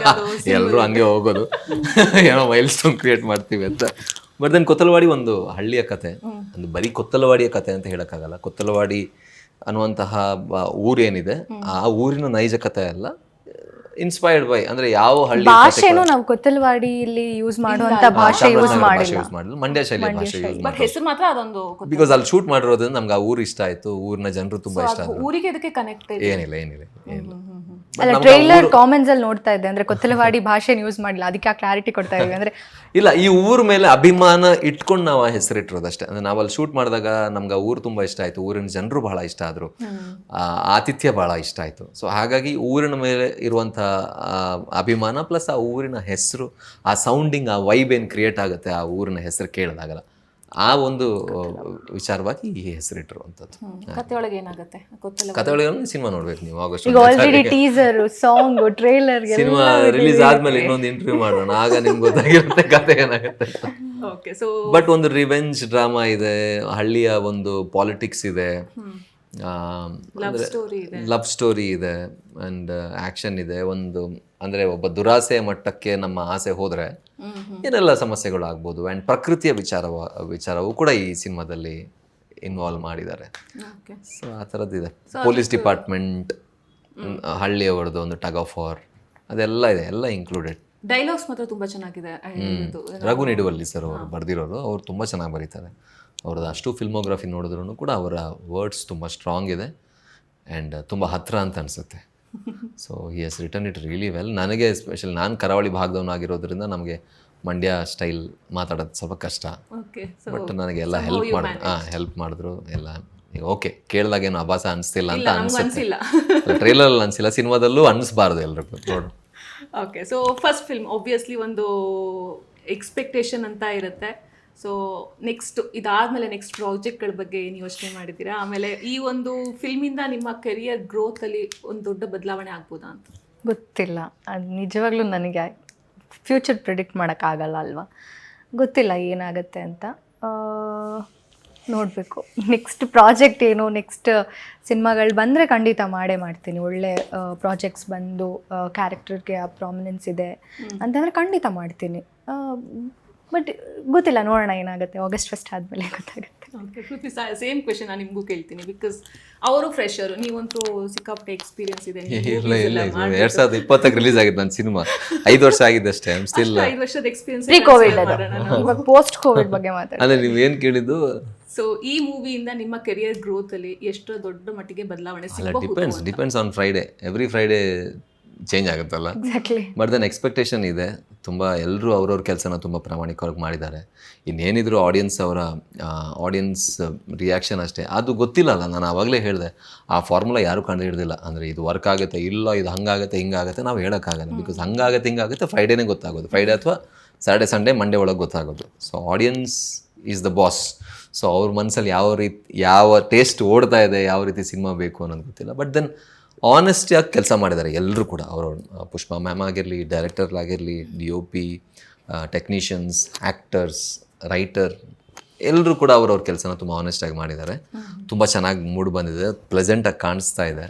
ಎಲ್ಲರೂ ಹಂಗೆ ಹೋಗೋದು, ಏನೋ ಮೈಲ್ ಸ್ಟೋನ್ ಕ್ರಿಯೇಟ್ ಮಾಡ್ತೀವಿ ಅಂತ. ಬಟ್ ದೆನ್ ಕೊತ್ತಲವಾಡಿ ಒಂದು ಹಳ್ಳಿಯ ಕತೆ, ಒಂದು ಬರೀ ಕೊತ್ತಲವಾಡಿಯ ಕತೆ ಅಂತ ಹೇಳಕ್ಕಾಗಲ್ಲ. ಕೊತ್ತಲವಾಡಿ ಅನ್ನುವಂತಹ ಊರೇನಿದೆ ಆ ಊರಿನ ನೈಜ ಕತೆ ಅಲ್ಲ, ಇನ್ಸ್ಪೈರ್ಡ್ ಬೈ. ಅಂದ್ರೆ ಯಾವ ಹಳ್ಳಿ ಭಾಷೆನೂ ನಾವು ಕೊತ್ತಲವಾಡಿಯಲ್ಲಿ ಯೂಸ್ ಮಾಡುವಂತ ಭಾಷೆ ಯೂಸ್ ಮಾಡಿಲ್ಲ, ಮಂಡ್ಯ ಶೈಲಿಯ ಭಾಷೆ ಯೂಸ್ ಮಾಡಿ. ಹೆಸರು ಮಾತ್ರ ಅದೊಂದು, ಬಿಕಾಸ್ ಅಲ್ಲಿ ಶೂಟ್ ಮಾಡಿರೋದ್ರಿಂದ ನಮ್ಗೆ ಆ ಊರು ಇಷ್ಟ ಆಯ್ತು, ಊರಿನ ಜನರು ತುಂಬಾ ಇಷ್ಟ ಆದ್ರು. ಊರಿಗೆ ಇದಕ್ಕೆ ಕನೆಕ್ಟ್ ಏನಿಲ್ಲ. ಅಲ್ಲ, ಟ್ರೈಲರ್ ಕಾಮೆಂಟ್ಸ್ ಅಲ್ಲಿ ನೋಡ್ತಾ ಇದ್ದೆ, ಅಂದ್ರೆ ಕೊತ್ತಲವಾಡಿ ಭಾಷೆನ ಯೂಸ್ ಮಾಡಿಲ್ಲ, ಅದಕ್ಕೆ ಆ ಕ್ಲಾರಿಟಿ ಕೊಡ್ತಾ ಇದೀವಿ. ಅಂದ್ರೆ ಇಲ್ಲ, ಈ ಊರ ಮೇಲೆ ಅಭಿಮಾನ ಇಟ್ಕೊಂಡು ನಾವು ಹೆಸರಿಟ್ಟಿರೋದಷ್ಟೇ. ಅಂದ್ರೆ ನಾವು ಅಲ್ಲಿ ಶೂಟ್ ಮಾಡಿದಾಗ ನಮ್ಗೆ ಆ ಊರು ತುಂಬಾ ಇಷ್ಟ ಆಯ್ತು, ಊರಿನ ಜನರು ಬಹಳ ಇಷ್ಟ ಆದ್ರು, ಆತಿಥ್ಯ ಬಹಳ ಇಷ್ಟ ಆಯ್ತು. ಸೊ ಹಾಗಾಗಿ ಊರಿನ ಮೇಲೆ ಇರುವಂತ ಅಭಿಮಾನ ಪ್ಲಸ್ ಆ ಊರಿನ ಹೆಸರು, ಆ ಸೌಂಡಿಂಗ್, ಆ ವೈಬ್ ಏನು ಕ್ರಿಯೇಟ್ ಆಗುತ್ತೆ ಆ ಊರಿನ ಹೆಸರು ಕೇಳಿದಾಗಲ್ಲ, ಆ ಒಂದು ವಿಚಾರವಾಗಿ ಈ ಹೆಸರಿಟ್ಟಿರುವಂಥದ್ದು. ಕಥೆಯೊಳಗೆ ಏನಾಗುತ್ತೆ? ಕಥೆಯೊಳಗೆ ಸಿನಿಮಾ ನೋಡ್ಬೇಕು ನೀವು. August teaser, song, trailer, cinema release ಆದ್ಮೇಲೆ ಇನ್ನೊಂದು ಇಂಟರ್ವ್ಯೂ ಮಾಡೋಣ, ಆಗ ನಿಮ್ಗೆ ಗೊತ್ತಾಗಿರುತ್ತೆ ಕಥೆ ಏನಾಗುತ್ತೆ. ಬಟ್ ಒಂದು ರಿವೆಂಜ್ ಡ್ರಾಮಾ ಇದೆ, ಹಳ್ಳಿಯ ಒಂದು ಪಾಲಿಟಿಕ್ಸ್ ಇದೆ, ಲವ್ ಸ್ಟೋರಿ ಇದೆ, ಅಂಡ್ ಆಕ್ಷನ್ ಇದೆ. ಒಂದು ಅಂದ್ರೆ ಒಬ್ಬ ದುರಾಸೆಯ ಮಟ್ಟಕ್ಕೆ ನಮ್ಮ ಆಸೆ ಹೋದ್ರೆ ಏನೆಲ್ಲ ಸಮಸ್ಯೆಗಳು ಆಗ್ಬೋದು. ಅಂಡ್ ಪ್ರಕೃತಿಯ ವಿಚಾರವೂ ಕೂಡ ಈ ಸಿನಿಮಾದಲ್ಲಿ ಇನ್ವಾಲ್ವ್ ಮಾಡಿದ್ದಾರೆ. ಸೊ ಆ ಥರದ್ದಿದೆ. ಪೊಲೀಸ್ ಡಿಪಾರ್ಟ್ಮೆಂಟ್, ಹಳ್ಳಿಯವರದ್ದು ಒಂದು ಟಗ್ ಆಫ್ ವಾರ್, ಅದೆಲ್ಲ ಇದೆ, ಎಲ್ಲ ಇನ್ಕ್ಲೂಡೆಡ್. ಡೈಲಾಗ್ಸ್ ಮಾತ್ರ ತುಂಬಾ ಚೆನ್ನಾಗಿದೆ. ರಘು ನಿಡುವಲ್ಲಿ ಸರ್ ಅವರು ಬರೆದಿರೋರು, ಅವ್ರು ತುಂಬ ಚೆನ್ನಾಗಿ ಬರೀತಾರೆ. ಅವ್ರದ್ದು ಅಷ್ಟು ಫಿಲ್ಮೋಗ್ರಫಿ ನೋಡಿದ್ರು ಕೂಡ ಅವರ ವರ್ಡ್ಸ್ ತುಂಬ ಸ್ಟ್ರಾಂಗ್ ಇದೆ ಆ್ಯಂಡ್ ತುಂಬ ಹತ್ತಿರ ಅಂತ ಅನಿಸುತ್ತೆ. So he has return it really well. ನನಗೆ ಸ್ಪೆಷಲ್, ನಾನು ಕರಾವಳಿ ಭಾಗದವನಾಗಿರೋದ್ರಿಂದ ನಮಗೆ ಮಂಡ್ಯ ಸ್ಟೈಲ್ ಮಾತಾಡೋದು ಸ್ವಲ್ಪ ಕಷ್ಟ. ಓಕೆ, ಸೊ ಬಟ್ ನನಗೆ ಎಲ್ಲ ಹೆಲ್ಪ್ ಮಾಡಿದ್ರು ಎಲ್ಲ. ಈಗ ಓಕೆ, ಕೇಳಿದಾಗೇನು ಅಭಾಸ ಅನಿಸ್ತಿಲ್ಲ ಅಂತ ನಮ್ಗೆ ಅನಿಸುತ್ತೆ. ಅನ್ಸಿಲ್ಲ. ಟ್ರೈಲರಲ್ಲಿ ಅನಿಸಿಲ್ಲ, ಸಿನಿಮಾದಲ್ಲೂ ಅನ್ನಿಸ್ಬಾರ್ದು ಎಲ್ರಿಗೂ ನೋಡು. Okay, so first film obviously ಒಂದು ಎಕ್ಸ್ಪೆಕ್ಟೇಷನ್ ಅಂತ ಇರುತ್ತೆ. ಸೊ ನೆಕ್ಸ್ಟ್ ಇದಾದಮೇಲೆ ನೆಕ್ಸ್ಟ್ ಪ್ರಾಜೆಕ್ಟ್ಗಳ ಬಗ್ಗೆ ಏನು ಯೋಚನೆ ಮಾಡಿದ್ದೀರಾ? ಆಮೇಲೆ ಈ ಒಂದು ಫಿಲ್ಮಿಂದ ನಿಮ್ಮ ಕೆರಿಯರ್ ಗ್ರೋತಲ್ಲಿ ಒಂದು ದೊಡ್ಡ ಬದಲಾವಣೆ ಆಗ್ಬೋದಾ ಅಂತ? ಗೊತ್ತಿಲ್ಲ, ಅದು ನಿಜವಾಗ್ಲೂ ನನಗೆ ಫ್ಯೂಚರ್ ಪ್ರಿಡಿಕ್ಟ್ ಮಾಡೋಕ್ಕಾಗಲ್ಲ ಅಲ್ವಾ, ಗೊತ್ತಿಲ್ಲ ಏನಾಗುತ್ತೆ ಅಂತ. ನೋಡಬೇಕು ನೆಕ್ಸ್ಟ್ ಪ್ರಾಜೆಕ್ಟ್ ಏನು, ನೆಕ್ಸ್ಟ್ ಸಿನಿಮಾಗಳು ಬಂದರೆ ಖಂಡಿತ ಮಾಡೇ ಮಾಡ್ತೀನಿ. ಒಳ್ಳೆ ಪ್ರಾಜೆಕ್ಟ್ಸ್ ಬಂದು ಕ್ಯಾರೆಕ್ಟರ್ಗೆ ಆ ಪ್ರಾಮಿನೆನ್ಸ್ ಇದೆ ಅಂತಂದರೆ ಖಂಡಿತ ಮಾಡ್ತೀನಿ. ಬಟ್ ಗೊತ್ತಿಲ್ಲ, ನೋಡೋಣ ಏನಾಗುತ್ತೆ. ಆಗಸ್ಟ್ 1 ಆದಮೇಲೆ ಗೊತ್ತಾಗುತ್ತೆ. ಓಕೆ, ಕೃತಿ ಸೇಮ್ ಕ್ವೆಶನ್ ನಾನು ನಿಮಗೂ ಕೇಳ್ತೀನಿ. ಬಿಕಾಸ್ ಅವರು ಫ್ರೆಶರು, ನೀವಂತೂ ಸಿಕ್ಕಾಪಟ್ಟೆ ಎಕ್ಸ್ಪೀರಿಯನ್ಸ್ ಇದೆ. ಇಲ್ಲ 2020 ರಿಲೀಸ್ ಆಗಿದ್ದು ನನ್ನ ಸಿನಿಮಾ, 5 ವರ್ಷ ಆಗಿದೆ ಅಷ್ಟೇ. ಐ ಆಮ್ ಸ್ಟಿಲ್ 5 ವರ್ಷದ ಎಕ್ಸ್ಪೀರಿಯನ್ಸ್. ಪ್ರೀ ಕೋವಿಡ್ ಅದು, ಇವಾಗ ಪೋಸ್ಟ್ ಕೋವಿಡ್ ಬಗ್ಗೆ ಮಾತಾಡ್ತೀನಿ. ಅಂದರೆ ನೀವು ಏನು ಕೇಳಿದ್ದು? ಸೊ ಈ ಮೂವಿಯಿಂದ ನಿಮ್ಮ ಕೆರಿಯರ್ ಗ್ರೋತ್ ಅಲ್ಲಿ ಎಷ್ಟು ದೊಡ್ಡ ಮಟ್ಟಿಗೆ ಬದಲಾವಣೆ ಸಿಗಬಹುದು? Depends on Friday. Every Friday change ಆಗುತ್ತಲ್ಲ. ಎಕ್ಸಾಕ್ಟ್ಲಿ. ಬಟ್ ದೆನ್ ಎಕ್ಸ್ಪೆಕ್ಟೇಷನ್ ಇದೆ ತುಂಬ. ಎಲ್ಲರೂ ಅವ್ರವ್ರ ಕೆಲಸನ ತುಂಬ ಪ್ರಾಮಾಣಿಕವಾಗಿ ಮಾಡಿದ್ದಾರೆ. ಇನ್ನೇನಿದ್ರು ಆಡಿಯನ್ಸ್ ರಿಯಾಕ್ಷನ್ ಅಷ್ಟೇ, ಅದು ಗೊತ್ತಿಲ್ಲಲ್ಲ. ನಾನು ಆವಾಗಲೇ ಹೇಳಿದೆ, ಆ ಫಾರ್ಮುಲಾ ಯಾರೂ ಕಂಡು ಹಿಡ್ದಿಲ್ಲ. ಅಂದರೆ ಇದು ವರ್ಕ್ ಆಗುತ್ತೆ, ಇಲ್ಲ ಇದು ಹಂಗಾಗುತ್ತೆ ಹಿಂಗಾಗುತ್ತೆ ನಾವು ಹೇಳೋಕ್ಕಾಗಲ್ಲ. ಬಿಕಾಸ್ ಹಂಗಾಗುತ್ತೆ ಹಿಂಗಾಗುತ್ತೆ ಫ್ರೈಡೇನೇ ಗೊತ್ತಾಗೋದು. ಫ್ರೈಡೇ ಅಥವಾ ಸ್ಯಾಟರ್ಡೆ ಸಂಡೇ ಮಂಡೇ ಒಳಗೆ ಗೊತ್ತಾಗೋದು. So audience is the boss. So ಅವ್ರ ಮನಸ್ಸಲ್ಲಿ ಯಾವ ಟೇಸ್ಟ್ ಓಡ್ತಾ ಇದೆ, ಯಾವ ರೀತಿ ಸಿನಿಮಾ ಬೇಕು ಅನ್ನೋದು ಗೊತ್ತಿಲ್ಲ. ಬಟ್ ದೆನ್ ಆನೆಸ್ಟಿಯಾಗಿ ಕೆಲಸ ಮಾಡಿದ್ದಾರೆ ಎಲ್ಲರೂ ಕೂಡ. ಅವರು ಪುಷ್ಪಾ ಮ್ಯಾಮ್ ಆಗಿರಲಿ, ಡೈರೆಕ್ಟರ್ಲಾಗಿರಲಿ, DOP, ಟೆಕ್ನಿಷಿಯನ್ಸ್, ಆ್ಯಕ್ಟರ್ಸ್, ರೈಟರ್, ಎಲ್ಲರೂ ಕೂಡ ಅವ್ರವ್ರ ಕೆಲಸನ ತುಂಬ ಆನೆಸ್ಟಾಗಿ ಮಾಡಿದ್ದಾರೆ. ತುಂಬ ಚೆನ್ನಾಗಿ ಮೂಡ್ ಬಂದಿದೆ, ಪ್ಲೆಸೆಂಟಾಗಿ ಕಾಣಿಸ್ತಾ ಇದೆ.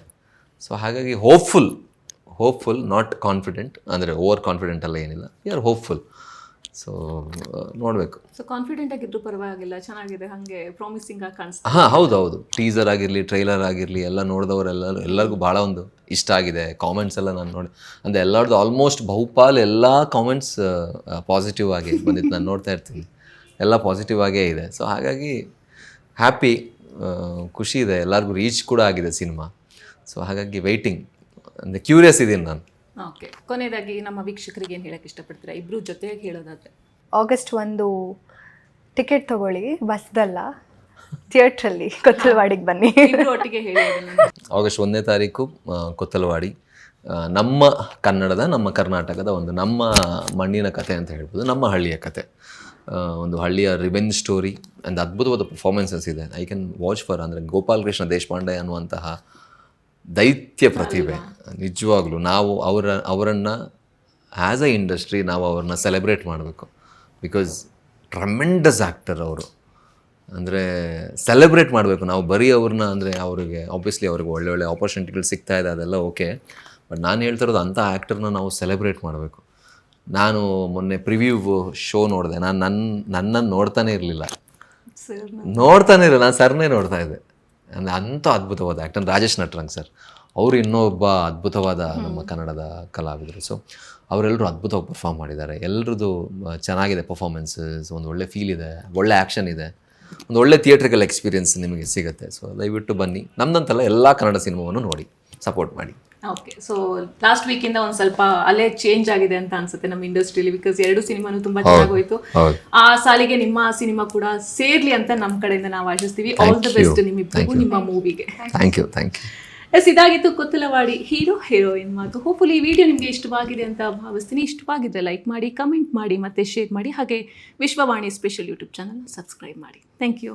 ಸೊ ಹಾಗಾಗಿ ಹೋಪ್ಫುಲ್, ನಾಟ್ ಕಾನ್ಫಿಡೆಂಟ್. ಅಂದರೆ ಓವರ್ ಕಾನ್ಫಿಡೆಂಟ್ ಎಲ್ಲ ಏನಿಲ್ಲ, ವಿ ಆರ್ ಹೋಪ್ಫುಲ್. ಸೊ ನೋಡಬೇಕು. ಸೊ ಕಾನ್ಫಿಡೆಂಟ್ ಆಗಿದ್ರು ಪರವಾಗಿಲ್ಲ, ಚೆನ್ನಾಗಿದೆ, ಹಾಗೆ ಪ್ರಾಮಿಸಿಂಗ್ ಆಗಿ ಕಾಣಿಸ್ತಾ. ಹೌದು. ಟೀಸರ್ ಆಗಿರಲಿ, ಟ್ರೈಲರ್ ಆಗಿರಲಿ, ಎಲ್ಲ ನೋಡಿದವರೆಲ್ಲರಿಗೂ ಭಾಳ ಒಂದು ಇಷ್ಟ ಆಗಿದೆ. ಕಾಮೆಂಟ್ಸ್ ಎಲ್ಲ ನಾನು ನೋಡಿ, ಅಂದರೆ ಎಲ್ಲರದ್ದು ಆಲ್ಮೋಸ್ಟ್ ಬಹುಪಾಲು ಎಲ್ಲ ಕಾಮೆಂಟ್ಸ್ ಪಾಸಿಟಿವ್ ಆಗಿ ಬಂದಿತ್ತು. ನಾನು ನೋಡ್ತಾ ಇರ್ತೀನಿ, ಎಲ್ಲ ಪಾಸಿಟಿವ್ ಆಗೇ ಇದೆ. ಸೊ ಹಾಗಾಗಿ ಹ್ಯಾಪಿ, ಖುಷಿ ಇದೆ. ಎಲ್ಲರಿಗೂ ರೀಚ್ ಕೂಡ ಆಗಿದೆ ಸಿನಿಮಾ. ಸೊ ಹಾಗಾಗಿ ವೆಯ್ಟಿಂಗ್, ಅಂದರೆ ಕ್ಯೂರಿಯಸ್ ಇದ್ದೀನಿ ನಾನು. ಓಕೆ, ಕೊನೆಯದಾಗಿ ನಮ್ಮ ವೀಕ್ಷಕರಿಗೆ ಏನು ಹೇಳಕ್ಕೆ ಇಷ್ಟಪಡ್ತೀರಾ, ಇಬ್ರು ಜೊತೆಯಾಗಿ ಹೇಳೋದಾದ್ರೆ? ಆಗಸ್ಟ್ 1 ಟಿಕೆಟ್ ತಗೊಳ್ಳಿ, ಬಸ್ದಲ್ಲ, ಥಿಯೇಟ್ರಲ್ಲಿ ಕೊತ್ತಲವಾಡಿಗೆ ಬನ್ನಿ. ಇಬ್ರು ಒಟ್ಟಿಗೆ ಹೇಳಿ. ಆಗಸ್ಟ್ 1ನೇ ತಾರೀಕು ಕೊತ್ತಲವಾಡಿ. ನಮ್ಮ ಕನ್ನಡದ, ನಮ್ಮ ಕರ್ನಾಟಕದ ಒಂದು ನಮ್ಮ ಮಣ್ಣಿನ ಕತೆ ಅಂತ ಹೇಳ್ಬೋದು, ನಮ್ಮ ಹಳ್ಳಿಯ ಕತೆ. ಒಂದು ಹಳ್ಳಿಯ ರಿವೆಂಜ್ ಸ್ಟೋರಿ. ಒಂದು ಅದ್ಭುತವಾದ ಪರ್ಫಾರ್ಮೆನ್ಸಸ್ ಇದೆ. I can watch for. ಅಂದರೆ ಗೋಪಾಲ್ ಕೃಷ್ಣ ದೇಶಪಾಂಡೆ ಅನ್ನುವಂತಹ ದೈತ್ಯ ಪ್ರತಿಭೆ. ನಿಜವಾಗ್ಲೂ ನಾವು ಅವರನ್ನು ಆ್ಯಸ್ ಅ ಇಂಡಸ್ಟ್ರಿ ನಾವು ಅವ್ರನ್ನ ಸೆಲೆಬ್ರೇಟ್ ಮಾಡಬೇಕು. ಬಿಕಾಸ್ ಟ್ರಮೆಂಡಸ್ ಆ್ಯಕ್ಟರ್ ಅವರು. ಅಂದರೆ ಸೆಲೆಬ್ರೇಟ್ ಮಾಡಬೇಕು ನಾವು. ಬರೀ ಅವ್ರನ್ನ ಅಂದರೆ ಅವ್ರಿಗೆ ಆಬ್ವಿಯಸ್ಲಿ ಅವ್ರಿಗೆ ಒಳ್ಳೊಳ್ಳೆ ಆಪರ್ಚುನಿಟಿಗಳು ಸಿಗ್ತಾ ಇದೆ, ಅದೆಲ್ಲ ಓಕೆ. ಬಟ್ ನಾನು ಹೇಳ್ತಿರೋದು ಅಂಥ ಆ್ಯಕ್ಟರ್ನ ನಾವು ಸೆಲೆಬ್ರೇಟ್ ಮಾಡಬೇಕು. ನಾನು ಮೊನ್ನೆ ಪ್ರಿವ್ಯೂ ಶೋ ನೋಡಿದೆ. ನಾನು ನನ್ನನ್ನು ನೋಡ್ತಾನೆ ಇರಲಿಲ್ಲ, ನಾನು ಸರ್ನೇ ನೋಡ್ತಾ ಇದ್ದೆ. ಅಂದರೆ ಅಂಥ ಅದ್ಭುತವಾದ ಆ್ಯಕ್ಟರ್ ರಾಜೇಶ್ ನಟರಂಗ್ ಸರ್. ಅವರು ಇನ್ನೊಬ್ಬ ಅದ್ಭುತವಾದ ನಮ್ಮ ಕನ್ನಡದ ಕಲಾವಿದರು. ಸೊ ಅವರೆಲ್ಲರೂ ಅದ್ಭುತವಾಗಿ ಪರ್ಫಾರ್ಮ್ ಮಾಡಿದ್ದಾರೆ. ಎಲ್ಲರದ್ದು ಚೆನ್ನಾಗಿದೆ ಪರ್ಫಾರ್ಮೆನ್ಸಸ್. ಒಂದು ಒಳ್ಳೆ ಫೀಲ್ ಇದೆ, ಒಳ್ಳೆ ಆ್ಯಕ್ಷನ್ ಇದೆ, ಒಂದು ಒಳ್ಳೆ ಥಿಯೇಟ್ರಿಕಲ್ ಎಕ್ಸ್ಪೀರಿಯನ್ಸ್ ನಿಮಗೆ ಸಿಗುತ್ತೆ. ಸೊ ದಯವಿಟ್ಟು ಬನ್ನಿ. ನಮ್ಮದಂತಲ್ಲ, ಎಲ್ಲ ಕನ್ನಡ ಸಿನಿಮಾವನ್ನು ನೋಡಿ, ಸಪೋರ್ಟ್ ಮಾಡಿ. ಓಕೆ, ಸೊ ಲಾಸ್ಟ್ ವೀಕಿಂದ ಒಂದು ಸ್ವಲ್ಪ ಅಲ್ಲೇ ಚೇಂಜ್ ಆಗಿದೆ ಅಂತ ಅನ್ಸುತ್ತೆ ನಮ್ಮ ಇಂಡಸ್ಟ್ರಿಯಲ್ಲಿ. ಬಿಕಾಸ್ 2 ಸಿನಿಮಾನು ತುಂಬಾ ಚೆನ್ನಾಗಿ ಹೋಯ್ತು. ಆ ಸಾಲಿಗೆ ನಿಮ್ಮ ಸಿನಿಮಾ ಕೂಡ ಸೇರ್ಲಿ ಅಂತ ನಮ್ಮ ಕಡೆಯಿಂದ ನಾವು ಆಶಿಸ್ತೀವಿ. ಆಲ್ ದ ಬೆಸ್ಟ್ ನಿಮ್ಮಿಬ್ಬರಿಗೂ, ನಿಮ್ಮ ಮೂವಿಗೆ. Thank you. ಎಸ್, ಇದಾಗಿತ್ತು ಕೊತ್ತಲವಾಡಿ ಹೀರೋ ಹೀರೋಯಿನ್ ಮಾತು. ಹೋಪ್ಫುಲಿ ಈ ವಿಡಿಯೋ ನಿಮಗೆ ಇಷ್ಟವಾಗಿದೆ ಅಂತ ಭಾವಿಸ್ತೀನಿ. ಇಷ್ಟವಾಗಿದ್ದರೆ ಲೈಕ್ ಮಾಡಿ, ಕಮೆಂಟ್ ಮಾಡಿ, ಮತ್ತೆ ಶೇರ್ ಮಾಡಿ. ಹಾಗೆ Vishwavani special YouTube channel subscribe ಮಾಡಿ. Thank you.